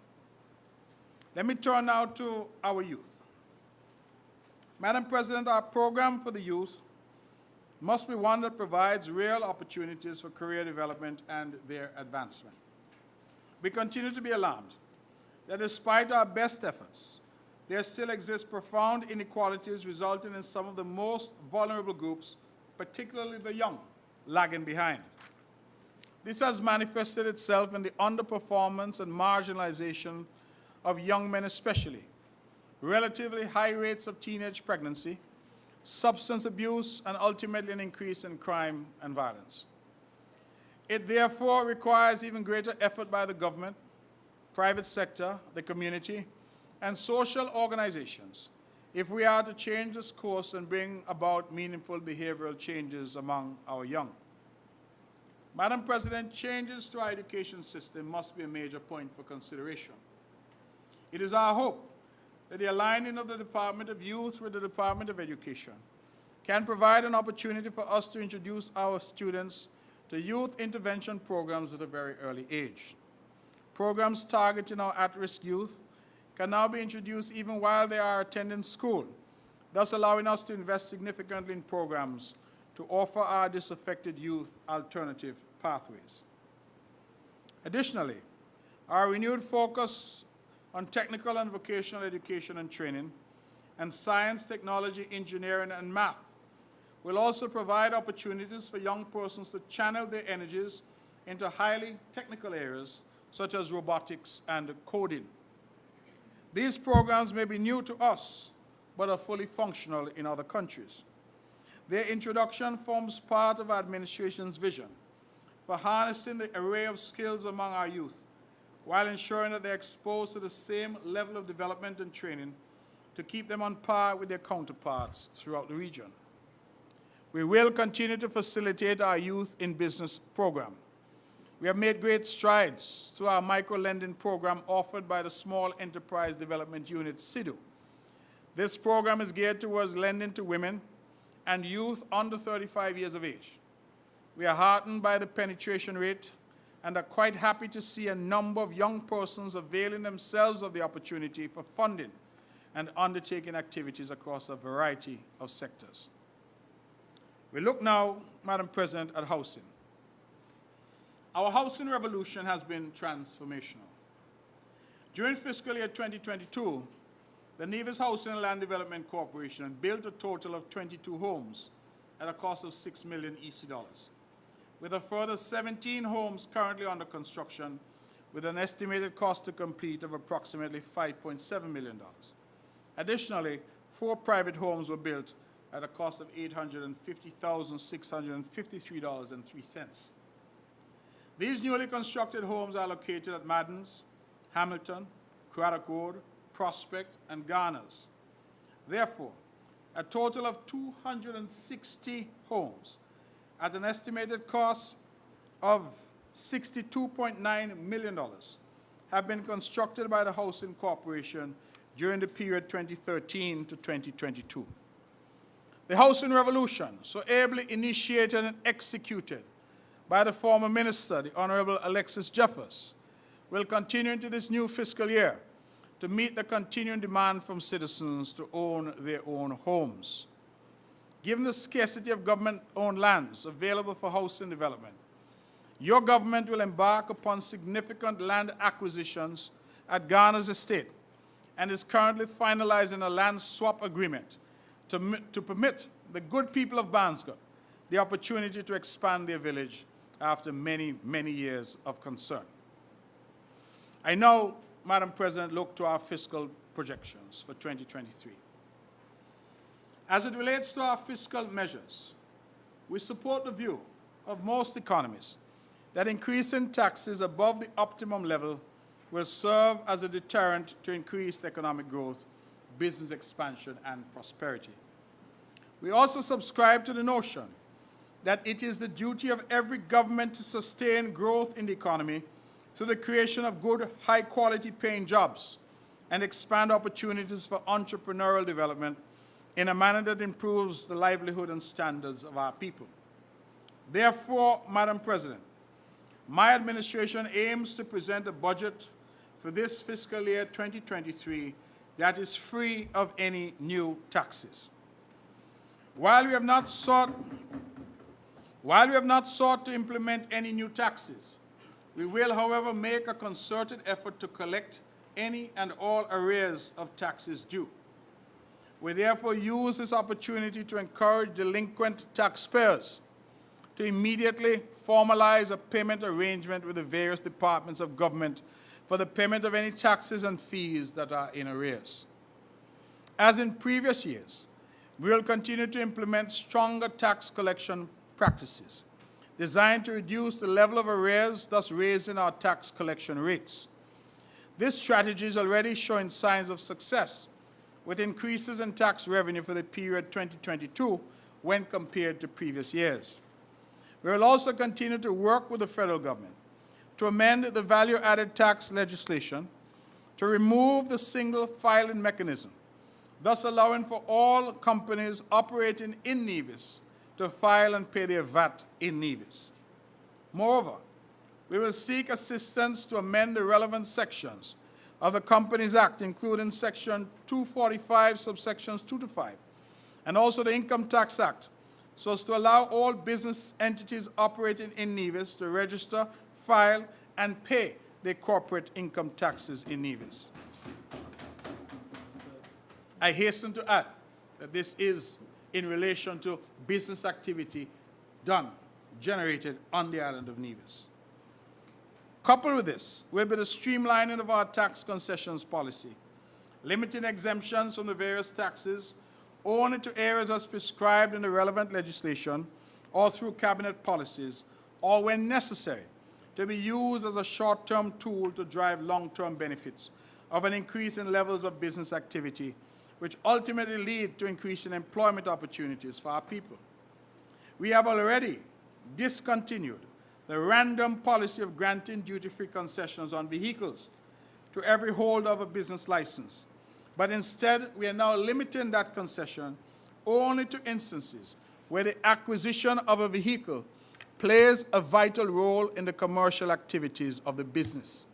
Let me turn now to our youth. Madam President, our program for the youth must be one that provides real opportunities for career development and their advancement. We continue to be alarmed that despite our best efforts, there still exist profound inequalities resulting in some of the most vulnerable groups, particularly the young, lagging behind. This has manifested itself in the underperformance and marginalization of young men especially, relatively high rates of teenage pregnancy, substance abuse, and ultimately an increase in crime and violence. It therefore requires even greater effort by the government, private sector, the community, and social organizations if we are to change this course and bring about meaningful behavioral changes among our young. Madam President, changes to our education system must be a major point for consideration. It is our hope that the aligning of the Department of Youth with the Department of Education can provide an opportunity for us to introduce our students to youth intervention programs at a very early age. Programs targeting our at-risk youth can now be introduced even while they are attending school, thus allowing us to invest significantly in programs to offer our disaffected youth alternative pathways. Additionally, our renewed focus on technical and vocational education and training, and science, technology, engineering, and math will also provide opportunities for young persons to channel their energies into highly technical areas such as robotics and coding. These programs may be new to us, but are fully functional in other countries. Their introduction forms part of our administration's vision for harnessing the array of skills among our youth, while ensuring that they're exposed to the same level of development and training to keep them on par with their counterparts throughout the region. We will continue to facilitate our Youth in Business program. We have made great strides through our micro-lending program offered by the Small Enterprise Development Unit, SIDU. This program is geared towards lending to women and youth under 35 years of age. We are heartened by the penetration rate and are quite happy to see a number of young persons availing themselves of the opportunity for funding and undertaking activities across a variety of sectors. We look now, Madam President, at housing. Our housing revolution has been transformational. During fiscal year 2022, the Nevis Housing and Land Development Corporation built a total of 22 homes at a cost of $6 million EC, with a further 17 homes currently under construction with an estimated cost to complete of approximately $5.7 million. Additionally, 4 private homes were built at a cost of $850,653.03. These newly constructed homes are located at Maddens, Hamilton, Craddock Road, Prospect, and Garners. Therefore, a total of 260 homes at an estimated cost of $62.9 million have been constructed by the Housing Corporation during the period 2013 to 2022. The housing revolution, so ably initiated and executed by the former minister, the Honorable Alexis Jeffers, will continue into this new fiscal year to meet the continuing demand from citizens to own their own homes. Given the scarcity of government-owned lands available for housing development, your government will embark upon significant land acquisitions at Garner's estate and is currently finalizing a land swap agreement to permit the good people of Barnscott the opportunity to expand their village after many, many years of concern. I now, Madam President, look to our fiscal projections for 2023. As it relates to our fiscal measures, we support the view of most economists that increasing taxes above the optimum level will serve as a deterrent to increased economic growth, business expansion, and prosperity. We also subscribe to the notion that it is the duty of every government to sustain growth in the economy through the creation of good, high-quality paying jobs and expand opportunities for entrepreneurial development in a manner that improves the livelihood and standards of our people. Therefore, Madam President, my administration aims to present a budget for this fiscal year 2023 that is free of any new taxes. While we have not sought to implement any new taxes, we will, however, make a concerted effort to collect any and all arrears of taxes due. We therefore use this opportunity to encourage delinquent taxpayers to immediately formalize a payment arrangement with the various departments of government for the payment of any taxes and fees that are in arrears. As in previous years, we will continue to implement stronger tax collection practices designed to reduce the level of arrears, thus raising our tax collection rates. This strategy is already showing signs of success, with increases in tax revenue for the period 2022 when compared to previous years. We will also continue to work with the federal government to amend the value-added tax legislation to remove the single filing mechanism, thus allowing for all companies operating in Nevis to file and pay their VAT in Nevis. Moreover, we will seek assistance to amend the relevant sections of the Companies Act, including Section 245, subsections 2 to 5, and also the Income Tax Act, so as to allow all business entities operating in Nevis to register, file, and pay their corporate income taxes in Nevis. I hasten to add that this is in relation to business activity generated on the island of Nevis. Coupled with this will be the streamlining of our tax concessions policy, limiting exemptions from the various taxes only to areas as prescribed in the relevant legislation or through cabinet policies, or when necessary, to be used as a short-term tool to drive long-term benefits of an increase in levels of business activity, which ultimately lead to increasing employment opportunities for our people. We have already discontinued the random policy of granting duty-free concessions on vehicles to every holder of a business license, but instead we are now limiting that concession only to instances where the acquisition of a vehicle plays a vital role in the commercial activities of the business.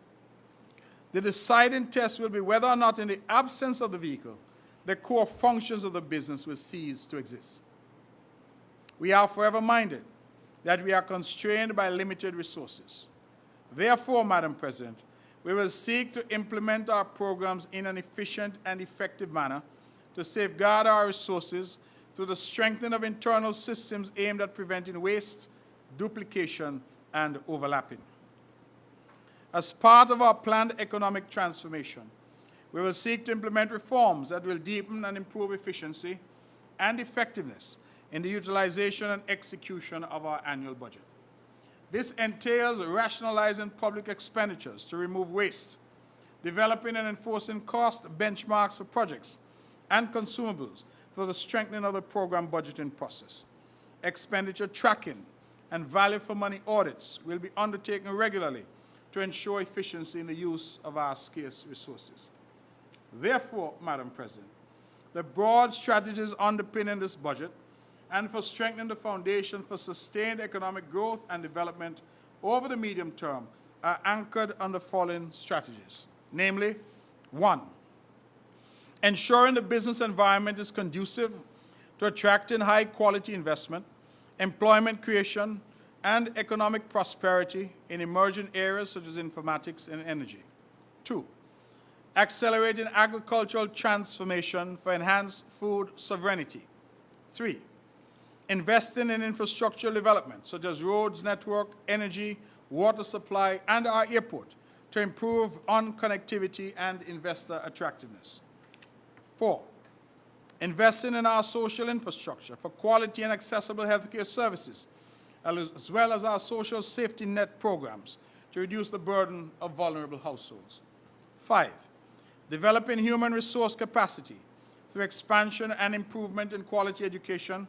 The deciding test will be whether or not, in the absence of the vehicle, the core functions of the business will cease to exist. We are forever minded that we are constrained by limited resources. Therefore, Madam President, we will seek to implement our programs in an efficient and effective manner to safeguard our resources through the strengthening of internal systems aimed at preventing waste, duplication, and overlapping. As part of our planned economic transformation, we will seek to implement reforms that will deepen and improve efficiency and effectiveness in the utilization and execution of our annual budget. This entails rationalizing public expenditures to remove waste, developing and enforcing cost benchmarks for projects and consumables for the strengthening of the program budgeting process. Expenditure tracking and value for money audits will be undertaken regularly to ensure efficiency in the use of our scarce resources. Therefore, Madam President, the broad strategies underpinning this budget and for strengthening the foundation for sustained economic growth and development over the medium term are anchored on the following strategies. Namely, 1, ensuring the business environment is conducive to attracting high-quality investment, employment creation, and economic prosperity in emerging areas such as informatics and energy. 2, accelerating agricultural transformation for enhanced food sovereignty. 3, investing in infrastructural development such as roads, network, energy, water supply, and our airport to improve on connectivity and investor attractiveness. 4, investing in our social infrastructure for quality and accessible healthcare services, as well as our social safety net programs to reduce the burden of vulnerable households. 5, developing human resource capacity through expansion and improvement in quality education,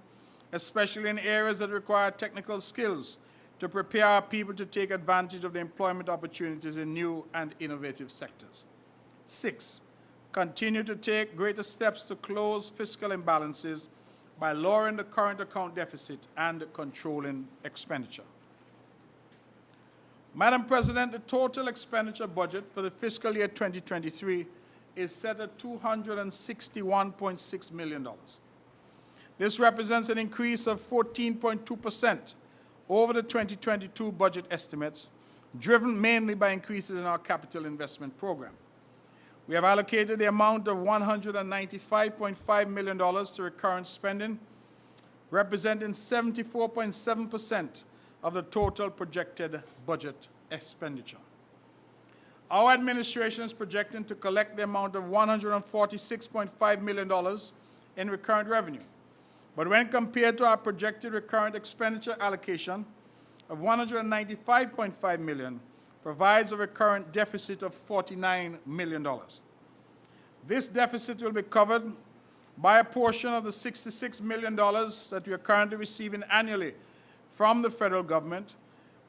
especially in areas that require technical skills to prepare our people to take advantage of the employment opportunities in new and innovative sectors. 6, continue to take greater steps to close fiscal imbalances by lowering the current account deficit and controlling expenditure. Madam President, the total expenditure budget for the fiscal year 2023 is set at $261.6 million. This represents an increase of 14.2% over the 2022 budget estimates, driven mainly by increases in our capital investment program. We have allocated the amount of $195.5 million to recurrent spending, representing 74.7% of the total projected budget expenditure. Our administration is projecting to collect the amount of $146.5 million in recurrent revenue. But when compared to our projected recurrent expenditure allocation of $195.5 million, provides a recurrent deficit of $49 million. This deficit will be covered by a portion of the $66 million that we are currently receiving annually from the federal government,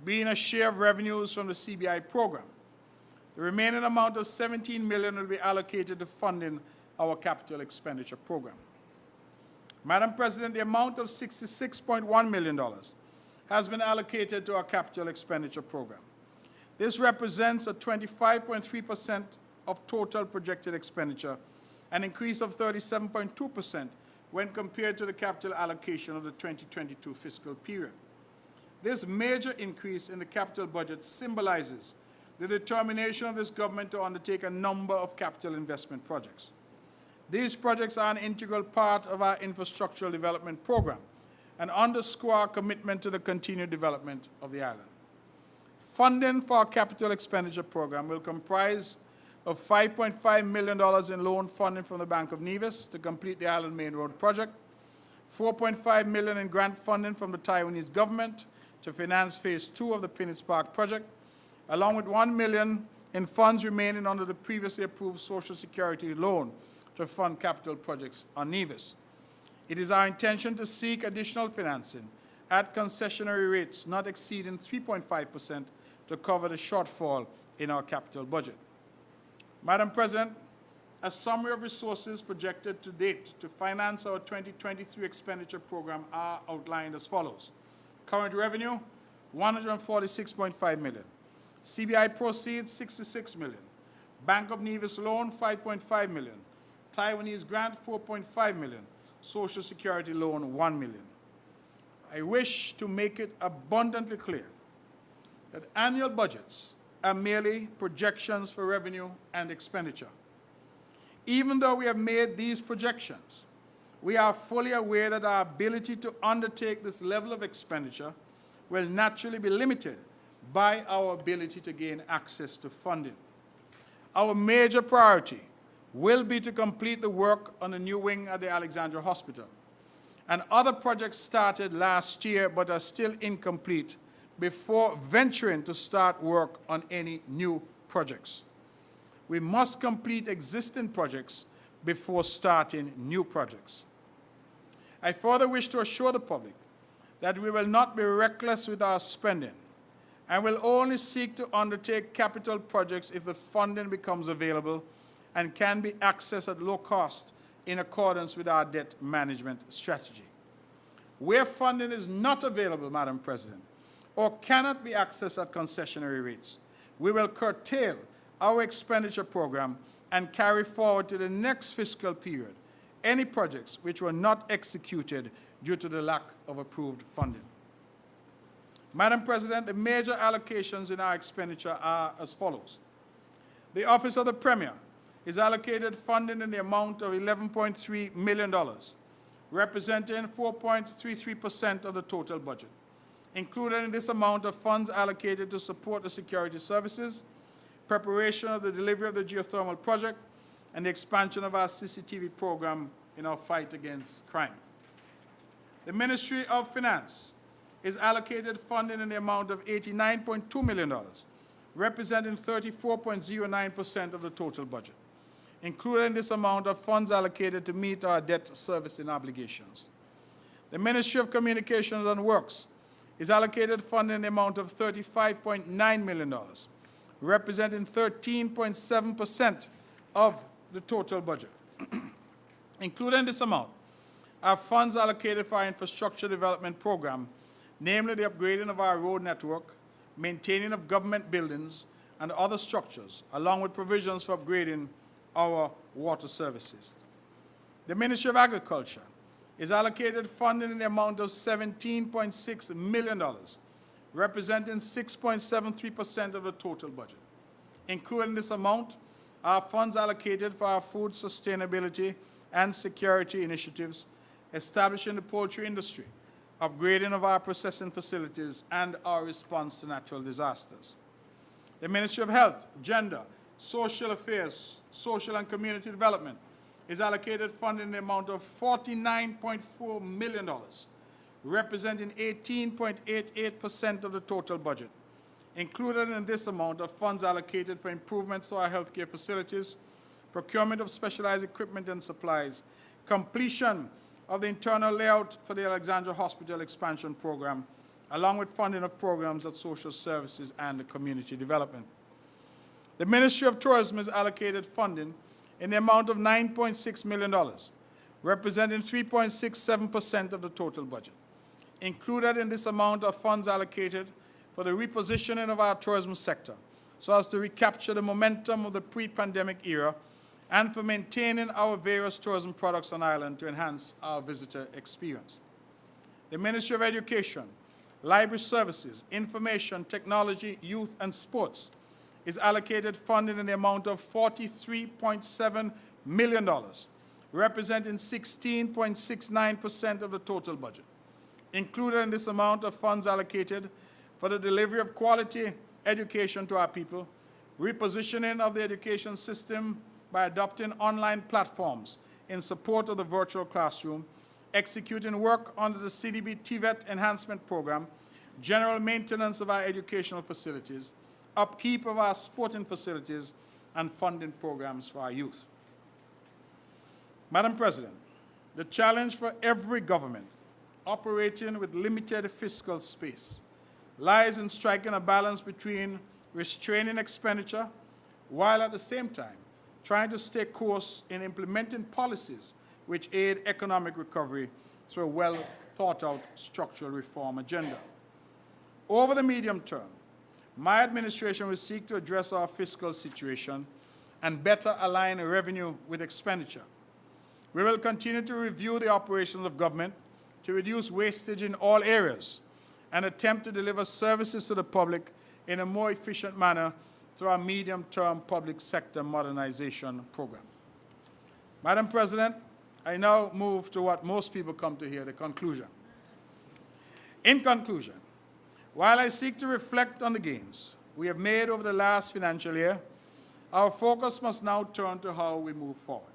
being a share of revenues from the CBI program. The remaining amount of $17 million will be allocated to funding our capital expenditure program. Madam President, the amount of $66.1 million has been allocated to our capital expenditure program. This represents a 25.3% of total projected expenditure, an increase of 37.2% when compared to the capital allocation of the 2022 fiscal period. This major increase in the capital budget symbolizes the determination of this government to undertake a number of capital investment projects. These projects are an integral part of our infrastructural development program and underscore our commitment to the continued development of the island. Funding for our capital expenditure program will comprise of $5.5 million in loan funding from the Bank of Nevis to complete the Island Main Road project, $4.5 million in grant funding from the Taiwanese government to finance Phase 2 of the Pinnitz Park project, along with $1 million in funds remaining under the previously approved Social Security loan to fund capital projects on Nevis. It is our intention to seek additional financing at concessionary rates not exceeding 3.5% to cover the shortfall in our capital budget. Madam President, a summary of resources projected to date to finance our 2023 expenditure program are outlined as follows. Current revenue, $146.5 million. CBI proceeds, $66 million. Bank of Nevis loan, $5.5 million. Taiwanese grant, $4.5 million. Social Security loan, $1 million. I wish to make it abundantly clear that annual budgets are merely projections for revenue and expenditure. Even though we have made these projections, we are fully aware that our ability to undertake this level of expenditure will naturally be limited by our ability to gain access to funding. Our major priority will be to complete the work on the new wing at the Alexandra Hospital, and other projects started last year but are still incomplete before venturing to start work on any new projects. We must complete existing projects before starting new projects. I further wish to assure the public that we will not be reckless with our spending and will only seek to undertake capital projects if the funding becomes available and can be accessed at low cost in accordance with our debt management strategy. Where funding is not available, Madam President, or cannot be accessed at concessionary rates, we will curtail our expenditure program and carry forward to the next fiscal period any projects which were not executed due to the lack of approved funding. Madam President, the major allocations in our expenditure are as follows. The Office of the Premier is allocated funding in the amount of $11.3 million, representing 4.33% of the total budget. Included in this amount of funds allocated to support the security services, preparation of the delivery of the geothermal project, and the expansion of our CCTV program in our fight against crime. The Ministry of Finance is allocated funding in the amount of $89.2 million, representing 34.09% of the total budget. Included in this amount of funds allocated to meet our debt servicing obligations. The Ministry of Communications and Works is allocated funding in the amount of $35.9 million, representing 13.7% of the total budget. Included in this amount are funds allocated for our infrastructure development program, namely the upgrading of our road network, maintaining of government buildings and other structures, along with provisions for upgrading our water services. The Ministry of Agriculture is allocated funding in the amount of $17.6 million, representing 6.73% of the total budget. Included in this amount are funds allocated for our food sustainability and security initiatives, establishing the poultry industry, upgrading of our processing facilities, and our response to natural disasters. The Ministry of Health, Gender, Social Affairs, Social and Community Development is allocated funding in the amount of $49.4 million, representing 18.88% of the total budget. Included in this amount are funds allocated for improvements to our healthcare facilities, procurement of specialized equipment and supplies, completion of the internal layout for the Alexandra Hospital expansion program, along with funding of programs at social services and community development. The Ministry of Tourism is allocated funding in the amount of $9.6 million, representing 3.67% of the total budget. Included in this amount are funds allocated for the repositioning of our tourism sector so as to recapture the momentum of the pre-pandemic era and for maintaining our various tourism products on island to enhance our visitor experience. The Ministry of Education, Library Services, Information, Technology, Youth and Sports is allocated funding in the amount of $43.7 million, representing 16.69% of the total budget. Included in this amount of funds allocated for the delivery of quality education to our people, repositioning of the education system by adopting online platforms in support of the virtual classroom, executing work under the CDB TVET enhancement program, general maintenance of our educational facilities, upkeep of our sporting facilities, and funding programs for our youth. Madam President, the challenge for every government operating with limited fiscal space lies in striking a balance between restraining expenditure while at the same time trying to stay course in implementing policies which aid economic recovery through a well-thought-out structural reform agenda. Over the medium term, my administration will seek to address our fiscal situation and better align revenue with expenditure. We will continue to review the operations of government to reduce wastage in all areas and attempt to deliver services to the public in a more efficient manner through our medium-term public sector modernization program. Madam President, I now move to what most people come to hear, the conclusion. In conclusion, while I seek to reflect on the gains we have made over the last financial year, our focus must now turn to how we move forward.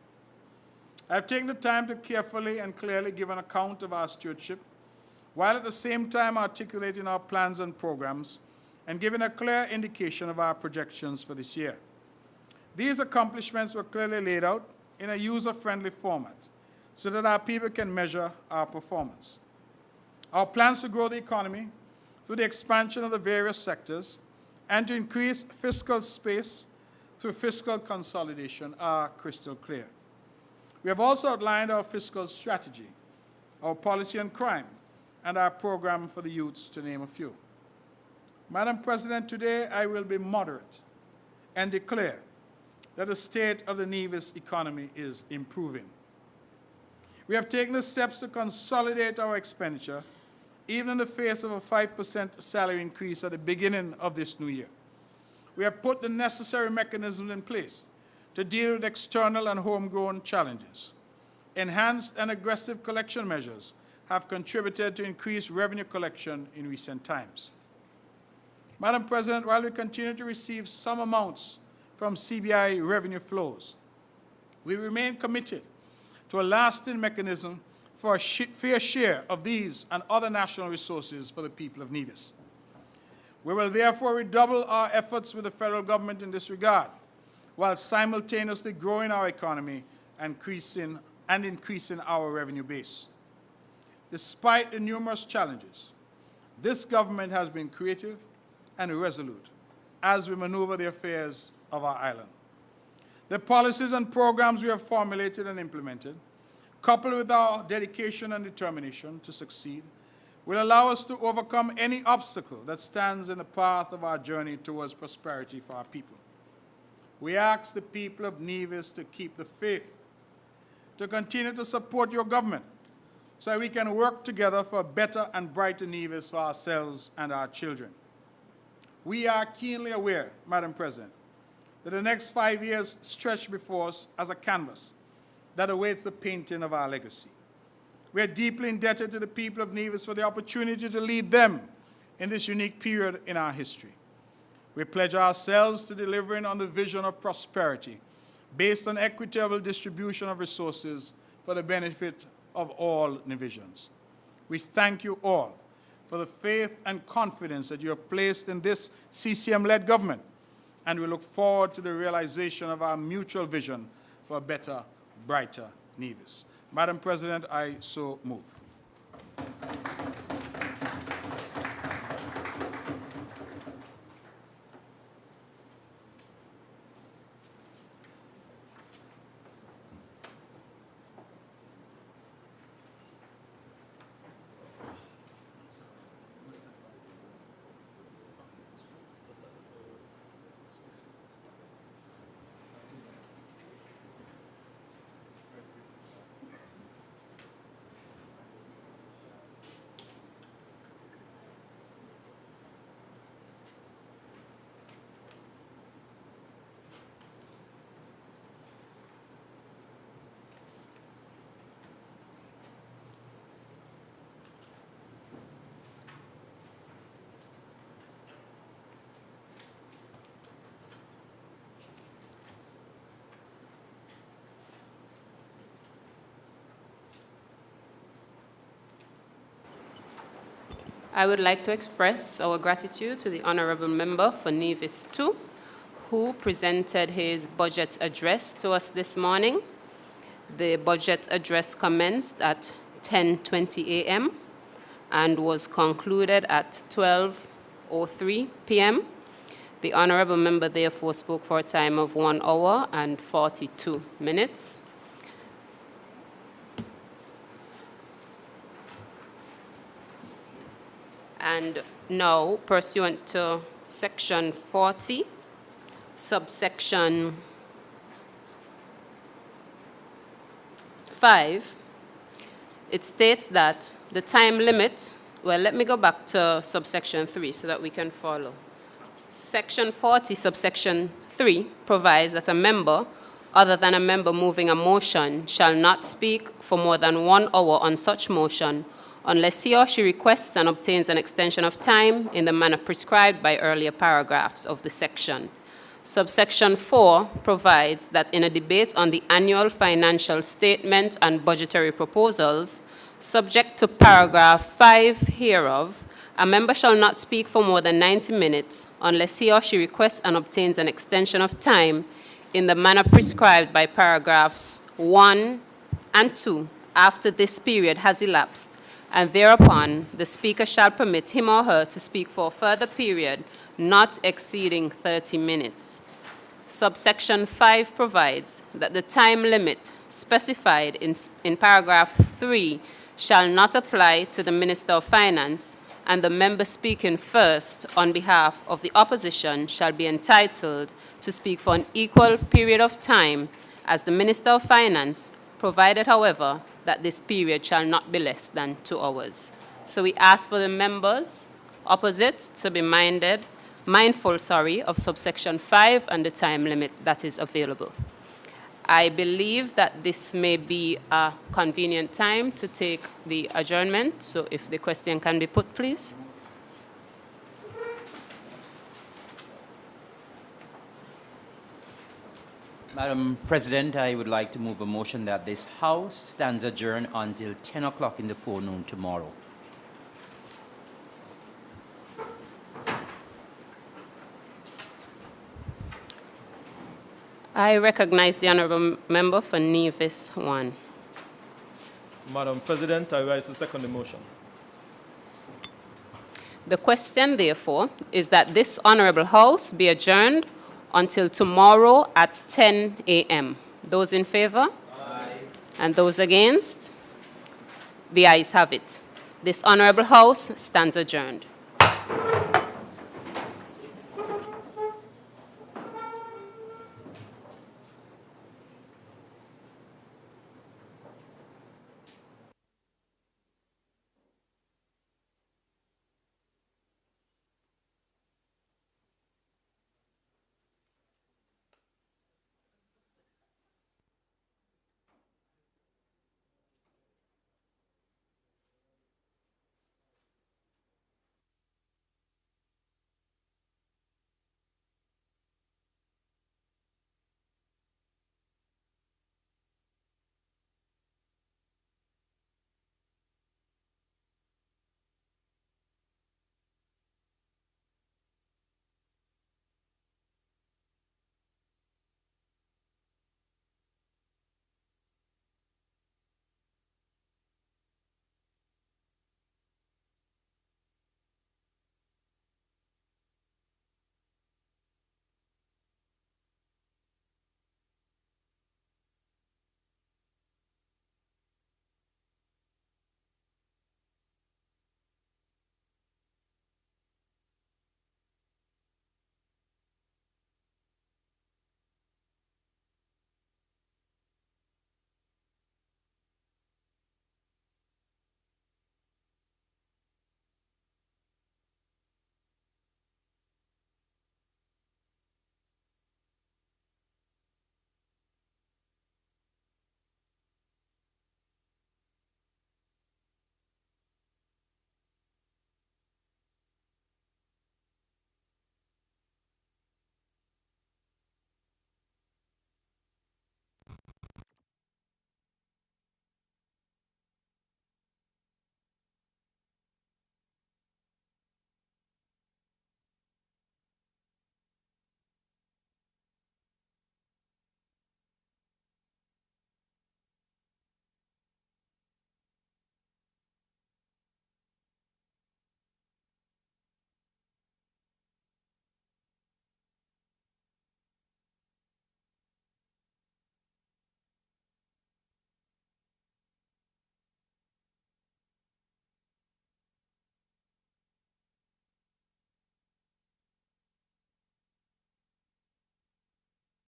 I have taken the time to carefully and clearly give an account of our stewardship, while at the same time articulating our plans and programs and giving a clear indication of our projections for this year. These accomplishments were clearly laid out in a user-friendly format so that our people can measure our performance. Our plans to grow the economy through the expansion of the various sectors and to increase fiscal space through fiscal consolidation are crystal clear. We have also outlined our fiscal strategy, our policy on crime, and our program for the youths, to name a few. Madam President, today I will be moderate and declare that the state of the Nevis economy is improving. We have taken the steps to consolidate our expenditure, even in the face of a 5% salary increase at the beginning of this new year. We have put the necessary mechanisms in place to deal with external and homegrown challenges. Enhanced and aggressive collection measures have contributed to increased revenue collection in recent times. Madam President, while we continue to receive some amounts from CBI revenue flows, we remain committed to a lasting mechanism for a fair share of these and other national resources for the people of Nevis. We will therefore redouble our efforts with the federal government in this regard, while simultaneously growing our economy and increasing our revenue base. Despite the numerous challenges, this government has been creative and resolute as we maneuver the affairs of our island. The policies and programs we have formulated and implemented, coupled with our dedication and determination to succeed, will allow us to overcome any obstacle that stands in the path of our journey towards prosperity for our people. We ask the people of Nevis to keep the faith, to continue to support your government, so that we can work together for a better and brighter Nevis for ourselves and our children. We are keenly aware, Madam President, that the next 5 years stretch before us as a canvas that awaits the painting of our legacy. We are deeply indebted to the people of Nevis for the opportunity to lead them in this unique period in our history. We pledge ourselves to delivering on the vision of prosperity based on equitable distribution of resources for the benefit of all Nevisians. We thank you all for the faith and confidence that you have placed in this CCM-led government, and we look forward to the realization of our mutual vision for a better, brighter Nevis. Madam President, I so move. I would like to express our gratitude to the Honorable Member for Nevis 2, who presented his budget address to us this morning. The budget address commenced at 10:20 a.m. and was concluded at 12:03 p.m. The Honorable Member therefore spoke for a time of 1 hour and 42 minutes. And now, pursuant to Section 40, subsection 5, it states that the time limit, well, let me go back to subsection 3 so that we can follow. Section 40, subsection 3 provides that a member, other than a member moving a motion, shall not speak for more than 1 hour on such motion unless he or she requests and obtains an extension of time in the manner prescribed by earlier paragraphs of the section. Subsection 4 provides that in a debate on the annual financial statement and budgetary proposals, subject to paragraph 5 hereof, a member shall not speak for more than 90 minutes unless he or she requests and obtains an extension of time in the manner prescribed by paragraphs 1 and 2 after this period has elapsed, and thereupon the speaker shall permit him or her to speak for a further period not exceeding 30 minutes. Subsection 5 provides that the time limit specified in paragraph 3 shall not apply to the Minister of Finance, and the member speaking first on behalf of the opposition shall be entitled to speak for an equal period of time as the Minister of Finance, provided, however, that this period shall not be less than 2 hours. So we ask for the members opposite to be mindful of subsection 5 and the time limit that is available. I believe that this may be a convenient time to take the adjournment, so if the question can be put, please. Madam President, I would like to move a motion that this House stands adjourned until 10 o'clock in the forenoon tomorrow. I recognize the honourable member for Nevis 1. Madam President, I rise to second the motion. The question, therefore, is that this honourable House be adjourned until tomorrow at 10 a.m. Those in favour? Aye. And those against? The ayes have it. This honourable House stands adjourned.